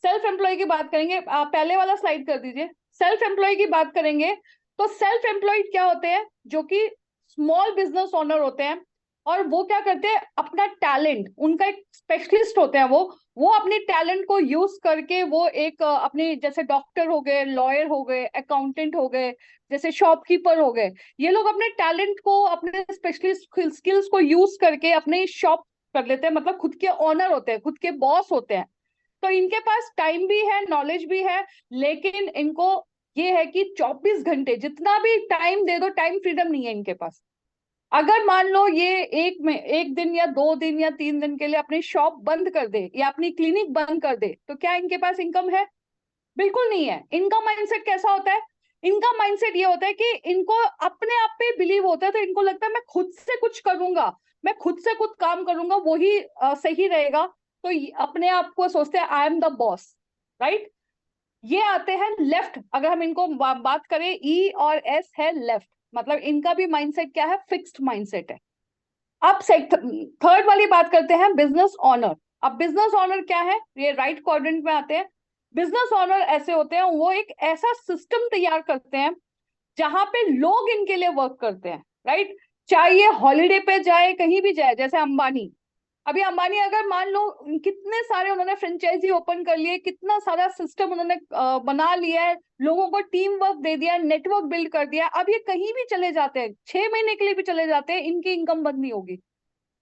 सेल्फ एम्प्लॉय की बात करेंगे, आप पहले वाला स्लाइड कर दीजिए। सेल्फ एम्प्लॉय की बात करेंगे तो सेल्फ एम्प्लॉयड क्या होते हैं? जो कि स्मॉल बिजनेस ओनर होते हैं। और वो क्या करते हैं? अपना टैलेंट, उनका एक स्पेशलिस्ट होते हैं वो अपने टैलेंट को यूज करके वो एक अपने, जैसे डॉक्टर हो गए, लॉयर हो गए, अकाउंटेंट हो गए, जैसे शॉपकीपर हो गए, ये लोग अपने टैलेंट को, अपने स्पेशलिस्ट स्किल्स को यूज करके अपने शॉप कर लेते हैं, मतलब खुद के ऑनर होते हैं, खुद के बॉस होते हैं। तो इनके पास टाइम भी है, नॉलेज भी है, लेकिन इनको ये है कि 24 घंटे जितना भी टाइम दे दो, टाइम फ्रीडम नहीं है इनके पास। अगर मान लो ये एक दिन या 2 दिन या 3 दिन के लिए अपनी शॉप बंद कर दे या अपनी क्लिनिक बंद कर दे, तो क्या इनके पास इनकम है? बिल्कुल नहीं है। इनका माइंडसेट कैसा होता है? इनका माइंडसेट ये होता है कि इनको अपने आप पे बिलीव होता है, तो इनको लगता है मैं खुद से कुछ करूंगा, मैं खुद से कुछ काम करूंगा, वही सही रहेगा। तो अपने आप को सोचते हैं I am the boss, right. ये आते हैं लेफ्ट। अगर हम इनको बात करें, ई और एस है लेफ्ट, मतलब इनका भी माइंडसेट क्या है? फिक्स्ड माइंडसेट है। अब थर्ड वाली बात करते हैं, बिजनेस ऑनर। अब बिजनेस ऑनर क्या है? ये राइट क्वाड्रेंट में आते हैं। बिजनेस ऑनर ऐसे होते हैं, वो एक ऐसा सिस्टम तैयार करते हैं जहां पे लोग इनके लिए वर्क करते हैं, राइट। चाहे ये हॉलीडे पे जाए, कहीं भी जाए, जैसे अंबानी। अभी अंबानी अगर मान लो कितने सारे उन्होंने फ्रेंचाइजी ओपन कर लिए, कितना सारा सिस्टम उन्होंने बना लिया है, लोगों को टीम वर्क दे दिया, नेटवर्क बिल्ड कर दिया, अब ये कहीं भी चले जाते हैं, 6 महीने के लिए भी चले जाते हैं, इनकी इनकम बंद नहीं होगी,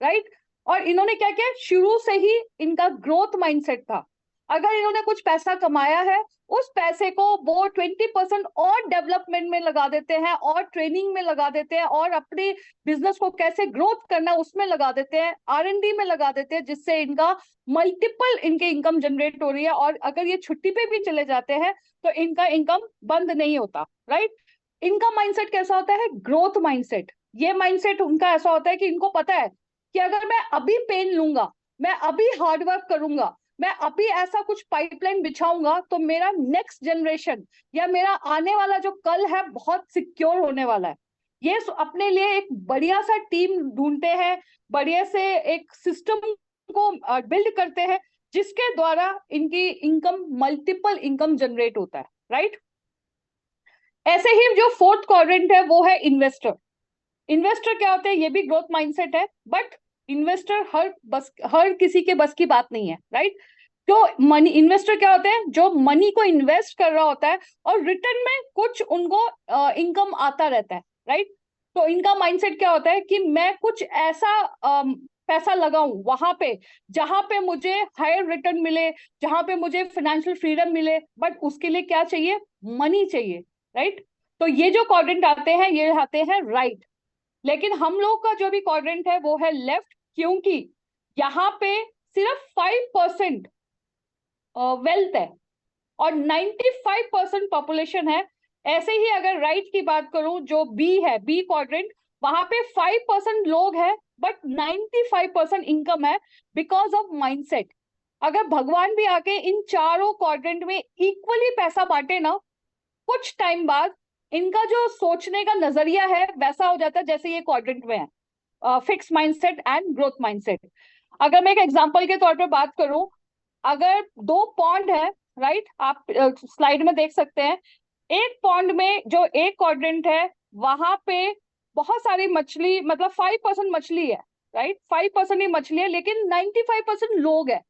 राइट। और इन्होंने क्या किया? शुरू से ही इनका ग्रोथ माइंडसेट था। अगर इन्होंने कुछ पैसा कमाया है, उस पैसे को वो 20% और डेवलपमेंट में लगा देते हैं, और ट्रेनिंग में लगा देते हैं, और अपने बिजनेस को कैसे ग्रोथ करना उसमें लगा देते हैं, R&D में लगा देते हैं, जिससे इनका मल्टीपल इनके इनकम जनरेट हो रही है। और अगर ये छुट्टी पे भी चले जाते हैं तो इनका इनकम बंद नहीं होता, राइट। इनका माइंडसेट कैसा होता है? Growth mindset. ये माइंडसेट उनका ऐसा होता है कि इनको पता है कि अगर मैं अभी पेन लूंगा, मैं अभी हार्डवर्क करूंगा, मैं अभी ऐसा कुछ पाइपलाइन बिछाऊंगा, तो मेरा नेक्स्ट जनरेशन या मेरा आने वाला जो कल है बहुत सिक्योर होने वाला है। ये अपने लिए एक बढ़िया सा टीम ढूंढते हैं, बढ़िया से एक सिस्टम को बिल्ड करते हैं, जिसके द्वारा इनकी इनकम, मल्टीपल इनकम जनरेट होता है, राइट। ऐसे ही जो फोर्थ क्वाड्रेंट है वो है इन्वेस्टर। इन्वेस्टर क्या होते हैं? ये भी ग्रोथ माइंडसेट है, बट इन्वेस्टर हर किसी के बस की बात नहीं है, राइट। तो मनी इन्वेस्टर क्या होते हैं? जो मनी को इन्वेस्ट कर रहा होता है और रिटर्न में कुछ उनको इनकम आता रहता है, राइट। तो इनका माइंडसेट क्या होता है कि मैं कुछ ऐसा पैसा लगाऊं वहां पे जहां पे मुझे हायर रिटर्न मिले, जहां पे मुझे फाइनेंशियल फ्रीडम मिले, बट उसके लिए क्या चाहिए? मनी चाहिए, राइट। तो ये जो क्वाड्रेंट आते हैं, ये आते हैं राइट। लेकिन हम लोग का जो भी क्वाड्रेंट है वो है लेफ्ट, क्योंकि यहाँ पे सिर्फ 5% वेल्थ है और 95% पॉपुलेशन है। ऐसे ही अगर राइट की बात करूं, जो बी है, बी क्वाड्रेंट, वहां पे 5% लोग हैं बट 95% इनकम है, बिकॉज ऑफ माइंडसेट। अगर भगवान भी आके इन चारों क्वाड्रेंट में इक्वली पैसा बांटे ना, कुछ टाइम बाद इनका जो सोचने का नजरिया है वैसा हो जाता है जैसे ये क्वाड्रेंट में है, fix mindset and growth mindset. अगर मैं एक एग्जांपल के तौर पे बात करूं, अगर 2 पॉन्ड है, राइट, आप स्लाइड में देख सकते हैं। एक पॉन्ड में जो एक क्वाड्रेंट है, वहां पे बहुत सारी मछली, मतलब 5% मछली है, राइट, 5% ही मछली है, लेकिन 95% लोग है।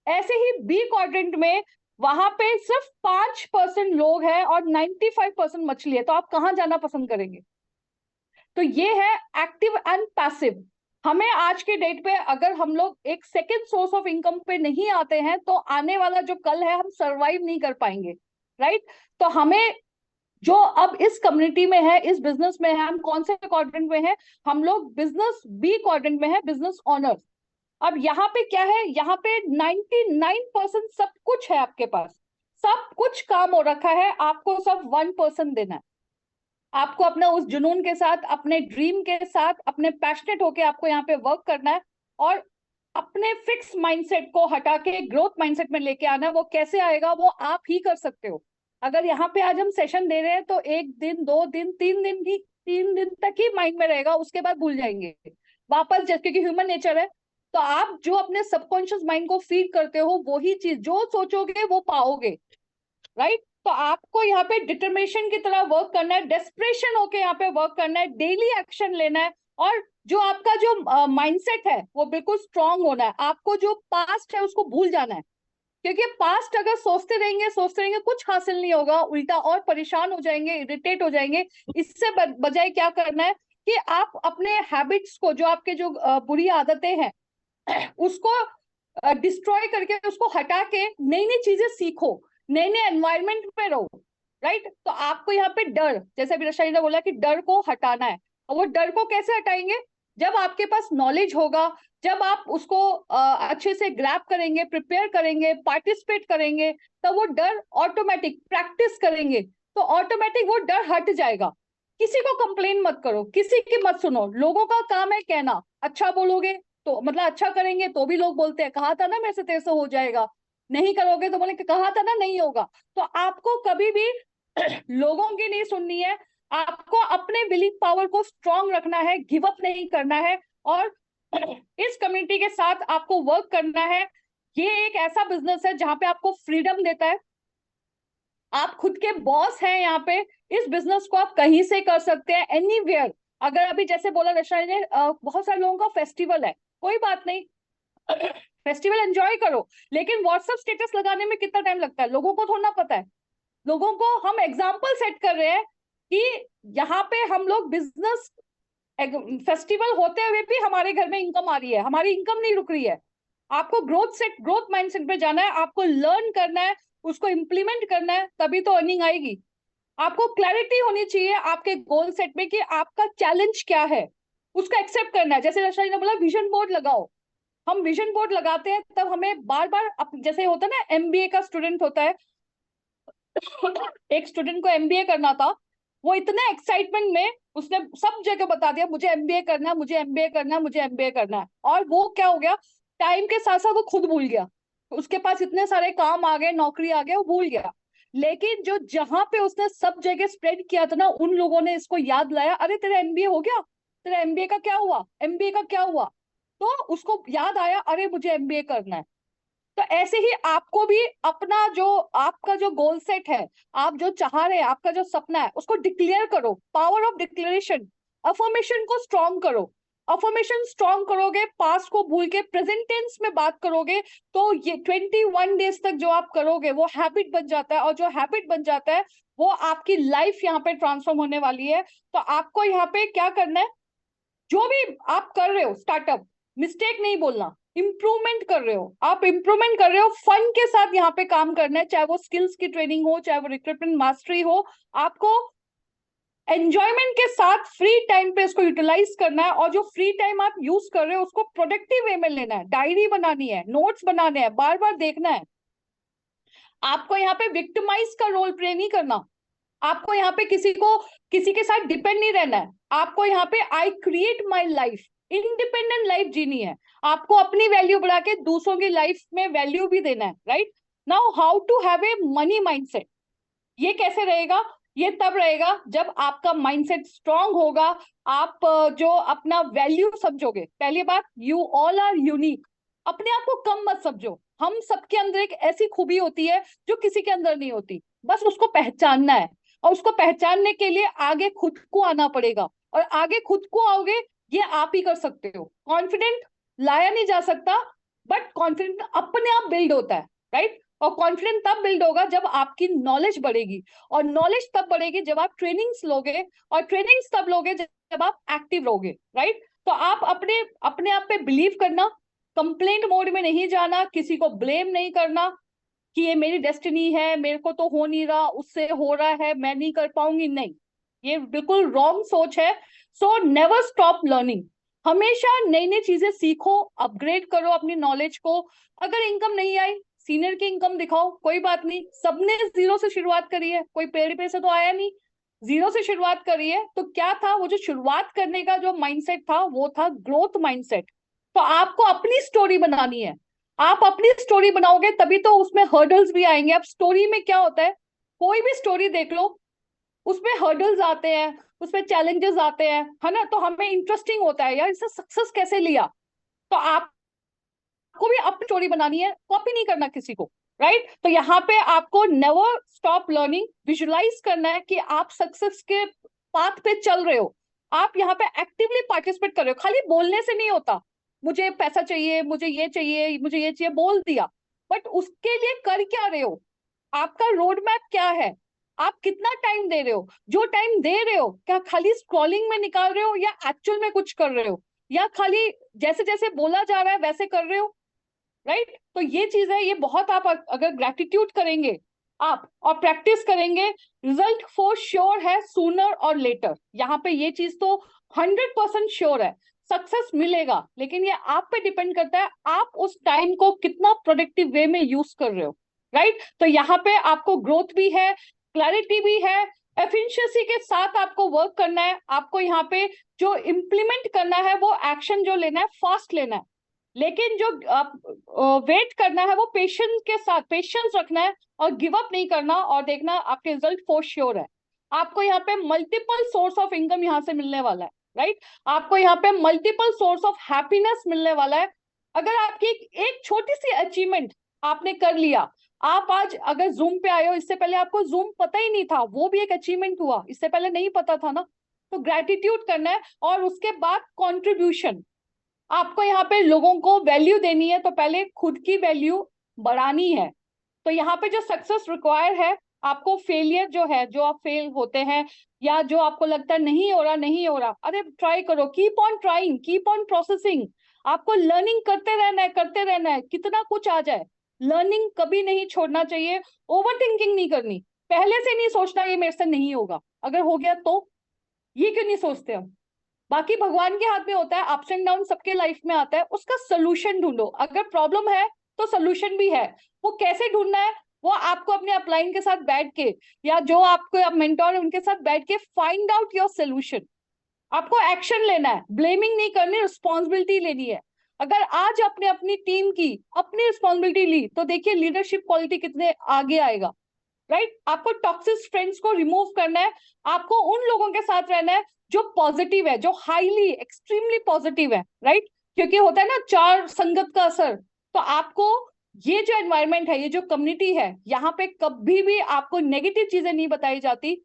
ऐसे ही बी क्वाड्रेंट में वहां पे सिर्फ 5% लोग हैं और 95% मछली है। तो आप कहाँ जाना पसंद करेंगे? तो ये है एक्टिव एंड पैसिव। हमें आज के डेट पे अगर हम लोग एक सेकेंड सोर्स ऑफ इनकम पे नहीं आते हैं, तो आने वाला जो कल है हम सरवाइव नहीं कर पाएंगे, राइट। तो हमें जो अब इस कम्युनिटी में है, इस बिजनेस में है, हम कौन से क्वाड्रेंट में है? हम लोग बिजनेस बी क्वाड्रेंट में है, बिजनेस ऑनर्स। अब यहाँ पे क्या है? यहाँ पे 99% सब कुछ है आपके पास, सब कुछ काम हो रखा है, आपको सब 1% देना है। आपको अपना उस जुनून के साथ, अपने ड्रीम के साथ, अपने पैशनेट होके आपको यहाँ पे वर्क करना है, और अपने फिक्स माइंडसेट को हटा के ग्रोथ माइंडसेट में लेके आना है। वो कैसे आएगा? वो आप ही कर सकते हो। अगर यहाँ पे आज हम सेशन दे रहे हैं तो 1 दिन, 2 दिन, 3 दिन ही, 3 दिन तक ही माइंड में रहेगा, उसके बाद भूल जाएंगे वापस, जैसे क्योंकि ह्यूमन नेचर है। तो आप जो अपने सबकॉन्शियस माइंड को फीड करते हो, वही चीज जो सोचोगे वो पाओगे, राइट। तो आपको यहाँ पे डिटर्मिनेशन की तरह वर्क करना है, डेस्परेशन होके यहाँ पे वर्क करना है, डेली एक्शन लेना है, और जो आपका जो माइंडसेट है वो बिल्कुल स्ट्रांग होना है। आपको जो पास्ट है उसको भूल जाना है, क्योंकि पास्ट अगर सोचते रहेंगे कुछ हासिल नहीं होगा, उल्टा और परेशान हो जाएंगे, इरिटेट हो जाएंगे। इससे बजाय क्या करना है कि आप अपने हैबिट्स को, जो आपके जो बुरी आदतें हैं, उसको डिस्ट्रॉय करके, उसको हटा के नई नई चीजें सीखो, नए नए एनवायरमेंट में रहो, राइट। तो आपको यहाँ पे डर, जैसे अभी रशाई ने बोला कि डर को हटाना है, और वो डर को कैसे हटाएंगे? जब आपके पास नॉलेज होगा, जब आप उसको अच्छे से ग्रैब करेंगे, प्रिपेयर करेंगे, पार्टिसिपेट करेंगे, तो वो डर ऑटोमेटिक, प्रैक्टिस करेंगे तो ऑटोमेटिक वो डर हट जाएगा। किसी को कंप्लेन मत करो, किसी की मत सुनो, लोगों का काम है कहना, अच्छा बोलोगे तो मतलब अच्छा करेंगे तो भी लोग बोलते हैं कहा था ना मेरे से तेरे से हो जाएगा, नहीं करोगे तो बोले कहा था ना नहीं होगा। तो आपको कभी भी लोगों की नहीं सुननी है, आपको अपने विलिंग पावर को स्ट्रांग रखना है, गिव अप नहीं करना है, और इस कम्युनिटी के साथ आपको वर्क करना है। ये एक ऐसा बिजनेस है जहां पे आपको फ्रीडम देता है, आप खुद के बॉस हैं यहाँ पे। इस बिजनेस को आप कहीं से कर सकते हैं, एनीवेयर। अगर अभी जैसे बोला रशा ने, बहुत सारे लोगों का फेस्टिवल है, कोई बात नहीं, फेस्टिवल एंजॉय करो, लेकिन व्हाट्सएप स्टेटस लगाने में कितना टाइम लगता है लोगों को थोड़ा ना पता है। लोगों को हम एग्जाम्पल सेट कर रहे हैं कि यहाँ पे हम लोग बिजनेस, फेस्टिवल होते हुए भी हमारे घर में इनकम आ रही है, हमारी इनकम नहीं रुक रही है। आपको ग्रोथ माइंडसेट पे जाना है, आपको लर्न करना है, उसको इम्प्लीमेंट करना है, तभी तो अर्निंग आएगी। आपको क्लैरिटी होनी चाहिए आपके गोल सेट में कि आपका चैलेंज क्या है, उसको एक्सेप्ट करना है। जैसे रशाई ने बोला विजन बोर्ड लगाओ, हम विजन बोर्ड लगाते हैं तब हमें बार बार जैसे होता है ना, एमबीए का स्टूडेंट होता है, एक स्टूडेंट को एमबीए करना था, वो इतने एक्साइटमेंट में उसने सब जगह बता दिया मुझे एमबीए करना है, मुझे एमबीए करना है, मुझे एमबीए करना है, और वो क्या हो गया, टाइम के साथ साथ वो खुद भूल गया, उसके पास इतने सारे काम आ गए, नौकरी आ गया, वो भूल गया। लेकिन जो जहां पे उसने सब जगह स्प्रेड किया था ना, उन लोगों ने इसको याद लाया, अरे तेरा एमबीए हो गया, तेरा एमबीए का क्या हुआ, एमबीए का क्या हुआ, तो उसको याद आया अरे मुझे एमबीए करना है। तो ऐसे ही आपको भी अपना जो, आपका जो गोल सेट है, आप जो चाह रहे हैं, आपका जो सपना है, उसको डिक्लेयर करो, पावर ऑफ डिक्लेरेशन, अफर्मेशन को स्ट्रॉन्ग करो। अफर्मेशन स्ट्रॉन्ग करोगे, पास्ट को भूल के प्रेजेंट टेंस में बात करोगे, तो ये 21 डेज तक जो आप करोगे वो हैबिट बन जाता है, और जो हैबिट बन जाता है वो आपकी लाइफ यहाँ पे ट्रांसफॉर्म होने वाली है। तो आपको यहाँ पे क्या करना है, जो भी आप कर रहे हो स्टार्टअप, मिस्टेक नहीं बोलना, इंप्रूवमेंट कर रहे हो, आप इंप्रूवमेंट कर रहे हो, फन के साथ यहाँ पे काम करना है, चाहे वो स्किल्स की ट्रेनिंग हो, चाहे वो रिक्रूटमेंट मास्टरी हो, आपको एंजॉयमेंट के साथ फ्री टाइम पे इसको यूटिलाइज करना है। और जो फ्री टाइम आप यूज कर रहे हो उसको प्रोडक्टिव वे में लेना है, डायरी बनानी है, नोट्स बनाने हैं, बार बार देखना है। आपको यहाँ पे विक्टिमाइज का रोल प्ले नहीं करना, आपको यहाँ पे किसी के साथ डिपेंड नहीं रहना है, आपको यहाँ पे I create my life, independent life जीनी है। आपको अपनी वैल्यू बढ़ा के दूसरों की लाइफ में वैल्यू भी देना है, right. Now how to have a money mindset, ये कैसे रहेगा, ये तब रहेगा जब आपका माइंडसेट स्ट्रांग होगा, आप जो अपना वैल्यू समझोगे। पहली बात, यू ऑल आर यूनिक, अपने आप को कम मत समझो, हम सबके अंदर एक ऐसी खूबी होती है जो किसी के अंदर नहीं होती, बस उसको पहचानना है, और उसको पहचानने के लिए आगे खुद को आना पड़ेगा, और आगे खुद को आओगे ये आप ही कर सकते हो। कॉन्फिडेंट लाया नहीं जा सकता, बट कॉन्फिडेंट अपने आप बिल्ड होता है, राइट। और कॉन्फिडेंस तब बिल्ड होगा जब आपकी नॉलेज बढ़ेगी, और नॉलेज तब बढ़ेगी जब आप ट्रेनिंग्स लोगे, और ट्रेनिंग्स तब लोगे जब आप एक्टिव रहोगे, राइट। तो आप अपने अपने आप पे बिलीव करना, कंप्लेंट मोड में नहीं जाना, किसी को ब्लेम नहीं करना कि ये मेरी डेस्टिनी है, मेरे को तो हो नहीं रहा, उससे हो रहा है, मैं नहीं कर पाऊंगी, नहीं, ये बिल्कुल रॉन्ग सोच है। सो नेवर स्टॉप लर्निंग, हमेशा नई नई चीजें सीखो, अपग्रेड करो अपनी नॉलेज को। अगर इनकम नहीं आई, सीनियर की इनकम दिखाओ, कोई बात नहीं, सबने जीरो से शुरुआत करी है, कोई पेड़ पे से तो आया नहीं, जीरो से शुरुआत करी है। तो क्या था, वो जो शुरुआत करने का जो माइंडसेट था वो था ग्रोथ माइंडसेट। तो आपको अपनी स्टोरी बनानी है, आप अपनी स्टोरी बनाओगे तभी तो उसमें हर्डल्स भी आएंगे। अब स्टोरी में क्या होता है, कोई भी स्टोरी देख लो, उसमें हर्डल्स आते हैं, उसमें चैलेंजेस आते हैं, है ना, तो हमें इंटरेस्टिंग होता है यार इससे सक्सेस कैसे लिया। तो आपको भी अपनी स्टोरी बनानी है, कॉपी नहीं करना किसी को, राइट। तो यहाँ पे आपको नेवर स्टॉप लर्निंग, विजुलाइज करना है कि आप सक्सेस के पाथ पे चल रहे हो, आप यहाँ पे एक्टिवली पार्टिसिपेट कर रहे हो, खाली बोलने से नहीं होता, मुझे पैसा चाहिए, मुझे ये चाहिए, मुझे ये चाहिए, बोल दिया, बट उसके लिए कर क्या रहे हो, आपका रोड मैप क्या है, आप कितना टाइम दे रहे हो, जो टाइम दे रहे हो क्या खाली स्क्रॉलिंग में निकाल रहे हो या एक्चुअल में कुछ कर रहे हो। या खाली जैसे जैसे बोला जा रहा है वैसे कर रहे हो, राइट? तो ये चीज है, ये बहुत आप अगर ग्रेटिट्यूड करेंगे आप और प्रैक्टिस करेंगे, रिजल्ट फॉर श्योर है, सूनर और लेटर। यहाँ पे ये चीज तो 100% श्योर है, सक्सेस मिलेगा, लेकिन ये आप पे डिपेंड करता है आप उस टाइम को कितना प्रोडक्टिव वे में यूज कर रहे हो, राइट? तो यहाँ पे आपको ग्रोथ भी है, क्लैरिटी भी है, एफिशिएंसी के साथ आपको वर्क करना है। आपको यहाँ पे जो इम्प्लीमेंट करना है, वो एक्शन जो लेना है फास्ट लेना है, लेकिन जो वेट करना है वो पेशेंस के साथ, पेशेंस रखना है और गिव अप नहीं करना, और देखना आपके रिजल्ट फॉर श्योर है। आपको यहाँ पे मल्टीपल सोर्स ऑफ इनकम यहाँ से मिलने वाला है, राइट? आपको यहाँ पे मल्टीपल सोर्स ऑफ हैप्पीनेस मिलने वाला है। अगर आपकी एक छोटी सी अचीवमेंट आपने कर लिया, आप आज अगर जूम पे आए हो, इससे पहले आपको जूम पता ही नहीं था, वो भी एक अचीवमेंट हुआ, इससे पहले नहीं पता था ना। तो ग्रेटिट्यूड करना है, और उसके बाद कॉन्ट्रीब्यूशन। आपको यहाँ पे लोगों को वैल्यू देनी है, तो पहले खुद की वैल्यू बढ़ानी है। तो यहाँ पे जो सक्सेस रिक्वायर है, आपको फेलियर जो है, जो आप फेल होते हैं या जो आपको लगता है नहीं हो रहा, नहीं हो रहा, अरे ट्राई करो, keep on trying, keep on processing. आपको लर्निंग करते रहना है, करते रहना है, कितना कुछ आ जाए, लर्निंग कभी नहीं छोड़ना चाहिए। ओवर थिंकिंग नहीं करनी, पहले से नहीं सोचना ये मेरे से नहीं होगा, अगर हो गया तो ये क्यों नहीं सोचते हम। बाकी भगवान के हाथ में होता है, अप्स एंड डाउन सबके लाइफ में आता है, उसका सोल्यूशन ढूंढो। अगर प्रॉब्लम है तो सोल्यूशन भी है, वो कैसे ढूंढना है, वो आपको अपने अपलाइन के साथ बैठ के, या जो आपको मेंटोर है उनके साथ बैठ के फाइंड आउट योर सोल्यूशन। आपको एक्शन लेना है, ब्लेमिंग नहीं करनी, रिस्पॉन्सिबिलिटी लेनी है। अगर आज आपने अपनी टीम की अपनी रिस्पॉन्सिबिलिटी ली, तो देखिए लीडरशिप क्वालिटी कितने आगे आएगा, राइट? आपको टॉक्सिक फ्रेंड्स को रिमूव करना है, आपको उन लोगों के साथ रहना है जो पॉजिटिव है, जो हाईली एक्सट्रीमली पॉजिटिव है, राइट? क्योंकि होता है ना चार संगत का असर। तो आपको ये जो एनवायरनमेंट है, ये जो कम्युनिटी है, यहाँ पे कभी भी आपको नेगेटिव चीजें नहीं बताई जाती।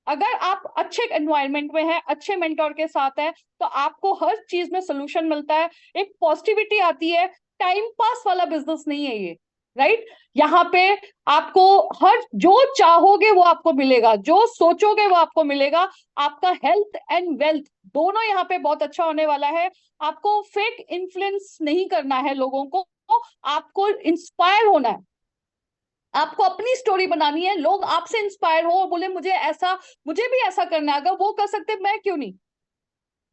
अगर आप अच्छे एनवायरनमेंट में हैं, अच्छे मेंटोर के साथ हैं, तो आपको हर चीज में सोल्यूशन मिलता है, एक पॉजिटिविटी आती है। टाइम पास वाला बिजनेस नहीं है ये, राइट? यहाँ पे आपको हर जो चाहोगे वो आपको मिलेगा, जो सोचोगे वो आपको मिलेगा। आपका हेल्थ एंड वेल्थ दोनों यहाँ पे बहुत अच्छा होने वाला है। आपको फेक इन्फ्लुएंस नहीं करना है लोगों को, आपको इंस्पायर होना है, आपको अपनी स्टोरी बनानी है, लोग आपसे इंस्पायर हो और बोले मुझे ऐसा, मुझे भी ऐसा करना है, अगर वो कर सकते मैं क्यों नहीं।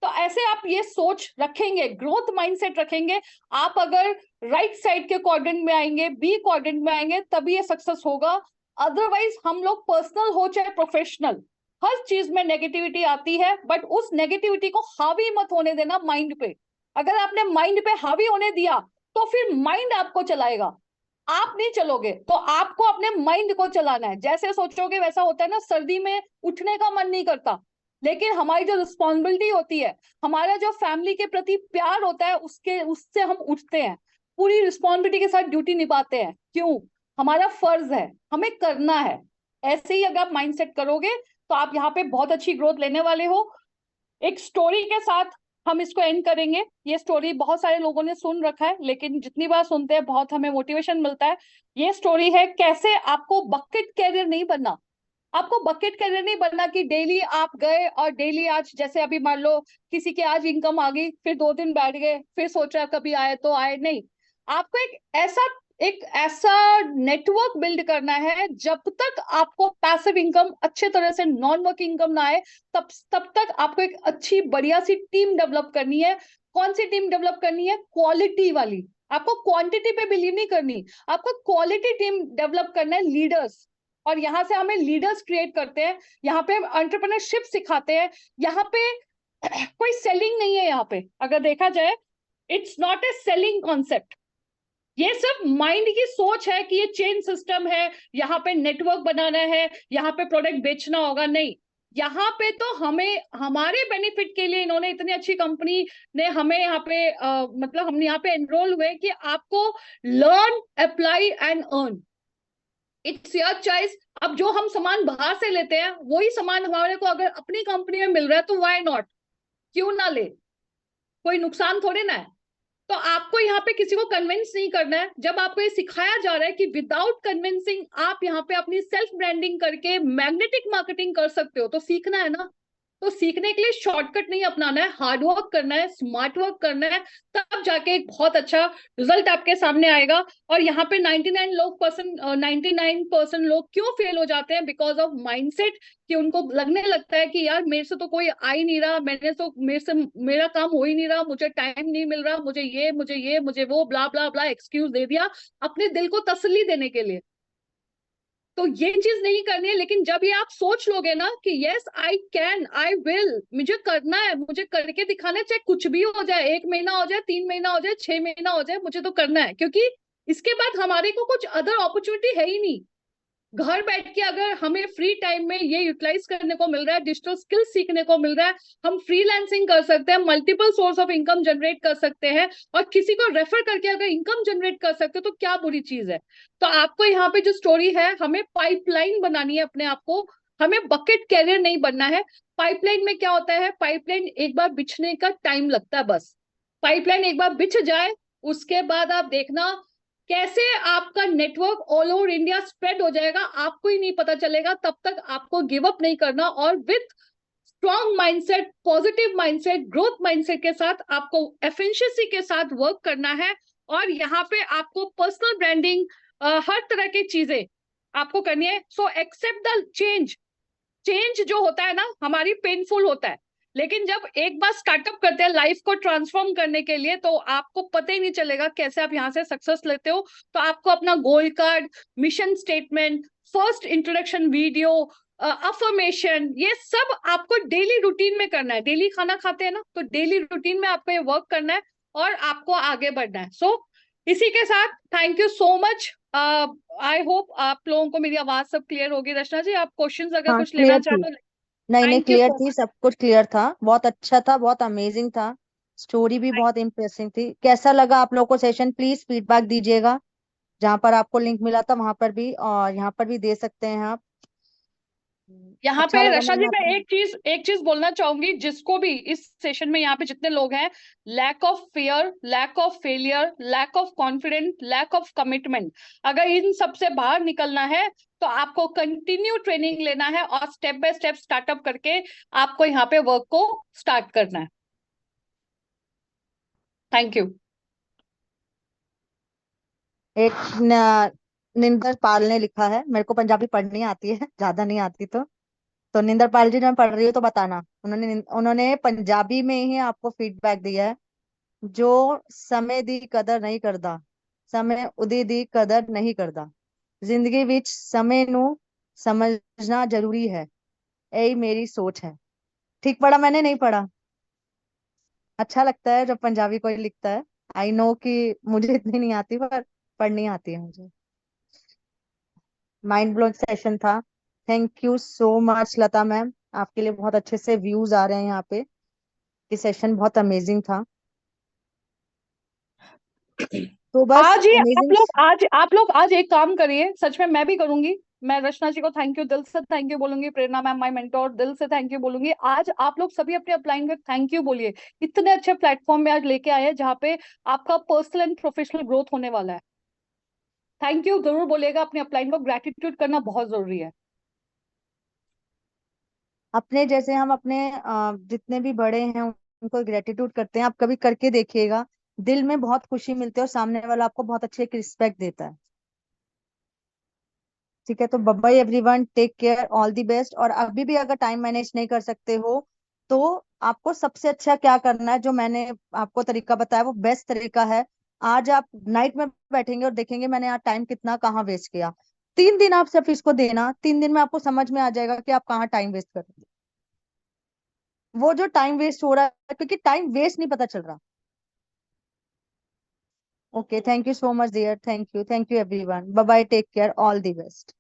तो ऐसे आप ये सोच रखेंगे, ग्रोथ माइंडसेट रखेंगे, आप अगर राइट साइड के क्वाड्रेंट में आएंगे, बी क्वाड्रेंट में आएंगे, तभी ये सक्सेस होगा। अदरवाइज हम लोग पर्सनल हो चाहे प्रोफेशनल, हर चीज में नेगेटिविटी आती है, बट उस नेगेटिविटी को हावी मत होने देना माइंड पे। अगर आपने माइंड पे हावी होने दिया, तो फिर माइंड आपको चलाएगा, आप नहीं चलोगे। तो आपको अपने माइंड को चलाना है, जैसे सोचोगे वैसा होता है ना। सर्दी में उठने का मन नहीं करता, लेकिन हमारी जो रिस्पॉन्सिबिलिटी होती है, हमारा जो फैमिली के प्रति प्यार होता है, उससे हम उठते हैं, पूरी रिस्पॉन्सिबिलिटी के साथ ड्यूटी निभाते हैं। क्यों? हमारा फर्ज है, हमें करना है। ऐसे ही अगर आप माइंडसेट करोगे, तो आप यहाँ पे बहुत अच्छी ग्रोथ लेने वाले हो। एक स्टोरी के साथ हम इसको एंड करेंगे। ये स्टोरी बहुत सारे लोगों ने सुन रखा है, लेकिन जितनी बार सुनते हैं बहुत हमें मोटिवेशन मिलता है। ये स्टोरी है कैसे आपको बकेट कैरियर नहीं बनना। आपको बकेट कैरियर नहीं बनना कि डेली आप गए और डेली, आज जैसे अभी मान लो किसी की आज इनकम आ गई, फिर 2 दिन बैठ गए, फिर सोचा कभी आए तो आए, नहीं। आपको एक ऐसा नेटवर्क बिल्ड करना है, जब तक आपको पैसिव इनकम अच्छे तरह से, नॉन वर्किंग इनकम ना आए, तब तक आपको एक अच्छी बढ़िया सी टीम डेवलप करनी है। कौन सी टीम डेवलप करनी है? क्वालिटी वाली। आपको क्वांटिटी पे बिलीव नहीं करनी, आपको क्वालिटी टीम डेवलप करना है, लीडर्स। और यहाँ से हमें लीडर्स क्रिएट करते हैं, यहाँ पे एंटरप्रेन्योरशिप सिखाते हैं। यहाँ पे कोई सेलिंग नहीं है, यहाँ पे अगर देखा जाए it's not a selling concept. ये सिर्फ माइंड की सोच है कि ये चेन सिस्टम है, यहाँ पे नेटवर्क बनाना है, यहाँ पे प्रोडक्ट बेचना होगा, नहीं। यहाँ पे तो हमें हमारे बेनिफिट के लिए इन्होंने, इतनी अच्छी कंपनी ने हमें यहाँ पे मतलब हम यहाँ पे एनरोल हुए कि आपको learn, apply and earn, it's your choice. अब जो हम सामान बाहर से लेते हैं, वही सामान हमारे को अगर अपनी कंपनी में मिल रहा है, तो व्हाई नॉट, क्यों ना ले, कोई नुकसान थोड़े ना है। तो आपको यहाँ पे किसी को कन्विंस नहीं करना है। जब आपको ये सिखाया जा रहा है कि विदाउट कन्विंसिंग आप यहाँ पे अपनी सेल्फ ब्रांडिंग करके मैग्नेटिक मार्केटिंग कर सकते हो, तो सीखना है ना। तो सीखने के लिए शॉर्टकट नहीं अपनाना है, हार्ड वर्क करना है, स्मार्ट वर्क करना है, तब जाके एक बहुत अच्छा रिजल्ट आपके सामने आएगा। और यहाँ पे 99% लोग क्यों फेल हो जाते हैं? बिकॉज ऑफ माइंडसेट, कि उनको लगने लगता है कि यार मेरे से तो कोई आ ही नहीं रहा, मेरा काम हो ही नहीं रहा, मुझे टाइम नहीं मिल रहा, मुझे वो, ब्ला ब्ला ब्ला एक्सक्यूज दे दिया अपने दिल को तसल्ली देने के लिए। तो ये चीज नहीं करनी है। लेकिन जब ये आप सोच लोगे ना कि yes I can, I will, मुझे करना है, मुझे करके दिखाना है, चाहे कुछ भी हो जाए, 1 महीना हो जाए, 3 महीना हो जाए, 6 महीना हो जाए, मुझे तो करना है, क्योंकि इसके बाद हमारे को कुछ अदर अपॉर्चुनिटी है ही नहीं। घर बैठ के अगर हमें फ्री टाइम में ये यूटिलाइज करने को मिल रहा है, डिजिटल स्किल सीखने को मिल रहा है, हम फ्रीलांसिंग कर सकते हैं, multiple source of income generate कर सकते हैं, और किसी को रेफर करके अगर इनकम जनरेट कर सकते हो, तो क्या बुरी चीज है? तो आपको यहाँ पे जो स्टोरी है, हमें पाइपलाइन बनानी है अपने आप को, हमें बकेट कैरियर नहीं बनना है। पाइपलाइन में क्या होता है? पाइपलाइन एक बार बिछने का टाइम लगता है बस। पाइपलाइन एक बार बिछ जाए, उसके बाद आप देखना कैसे आपका network all over India spread हो जाएगा, आपको ही नहीं पता चलेगा। तब तक आपको गिव अप नहीं करना, और with strong mindset, positive mindset, growth mindset के साथ आपको एफिशिएंसी के साथ वर्क करना है। और यहाँ पे आपको पर्सनल ब्रांडिंग, हर तरह की चीजें आपको करनी है। So except the change. Change जो होता है ना, हमारी पेनफुल होता है, लेकिन जब एक बार स्टार्टअप करते हैं लाइफ को ट्रांसफॉर्म करने के लिए, तो आपको पता ही नहीं चलेगा कैसे आप यहाँ से सक्सेस लेते हो। तो आपको अपना goal card, mission statement, first introduction video, affirmation, ये सब आपको डेली रूटीन में करना है। डेली खाना खाते हैं ना, तो डेली रूटीन में आपको ये वर्क करना है और आपको आगे बढ़ना है। सो इसी के साथ thank you so much. I hope आप लोगों को मेरी आवाज सब क्लियर होगी। रचना जी, आप क्वेश्चंस अगर हाँ कुछ लेना क्लियर थी। चाहते हो। नहीं नहीं, थैंक यू क्लियर सो थी, मच। सब कुछ क्लियर था, बहुत अच्छा था, बहुत अमेजिंग था। स्टोरी भी बहुत इंप्रेसिंग थी। कैसा लगा आप लोगों को सेशन? प्लीज फीडबैक दीजिएगा। जहां पर आपको लिंक मिला था वहां पर भी, और यहाँ पर भी दे सकते हैं आप। यहाँ अच्छा पे लगा रशा मैम जी, मैं आपने। एक चीज बोलना चाहूंगी, जिसको भी इस सेशन में यहाँ पे जितने लोग हैं, lack of fear, lack of failure, lack of confident, lack of commitment, अगर इन सब से बाहर निकलना है, तो आपको कंटिन्यू ट्रेनिंग लेना है और स्टेप बाय स्टेप स्टार्टअप करके आपको यहाँ पे वर्क को स्टार्ट करना है। Thank you. एक निंदर पाल ने लिखा है, मेरे को पंजाबी पढ़नी आती है ज्यादा नहीं आती तो निंदर पाल जी, मैं पढ़ रही हूँ तो बताना। उन्होंने उन्होंने पंजाबी में ही आपको फीडबैक दिया है। जो समय दी कदर नहीं करता, समय उदी दी कदर नहीं करता, जिंदगी विच समय नू समझना जरूरी है, यही मेरी सोच है। ठीक पढ़ा मैंने? नहीं पढ़ा? अच्छा लगता है जब पंजाबी कोई लिखता है। आई नो कि मुझे इतनी नहीं आती, पर पढ़नी आती है मुझे। माइंड ब्लोइंग सेशन था। Thank you so much Lata ma'am, आपके लिए बहुत अच्छे से व्यूज आ रहे हैं यहाँ पे। ये सेशन बहुत अमेजिंग था। तो बस आज ही अमेजिंग। आप लोग आज एक काम करिए, सच में मैं भी करूंगी। मैं रचना जी को थैंक यू, दिल से थैंक यू बोलूंगी। प्रेरणा मैम माय मेंटोर, दिल से थैंक यू बोलूंगी। आज आप लोग सभी अपने अपलाइन में थैंक यू बोलिए। इतने अच्छे प्लेटफॉर्म में आज लेके आए हैं जहाँ पे आपका पर्सनल एंड प्रोफेशनल ग्रोथ होने वाला है। थैंक यू जरूर बोलिएगा अपने अपलाइन को, ग्रेटिट्यूड करना बहुत जरूरी है। अपने जैसे हम अपने जितने भी बड़े हैं उनको ग्रेटिट्यूड करते हैं, आप कभी करके देखिएगा। दिल में बहुत खुशी मिलती है और सामने वाला आपको बहुत अच्छे एक रिस्पेक्ट देता है। ठीक है, तो bye bye everyone, take care, all the best. और अभी भी अगर टाइम मैनेज नहीं कर सकते हो, तो आपको सबसे अच्छा क्या करना है, जो मैंने आपको तरीका बताया वो बेस्ट तरीका है। आज आप नाइट में बैठेंगे और देखेंगे मैंने आज टाइम कितना कहाँ वेस्ट किया। 3 दिन आप सिर्फ इसको देना, 3 दिन में आपको समझ में आ जाएगा कि आप कहाँ टाइम वेस्ट कर रहे हैं। वो जो टाइम वेस्ट हो रहा है, क्योंकि टाइम वेस्ट नहीं पता चल रहा। Okay, thank you so much dear, thank you everyone, bye bye, take care, all the best.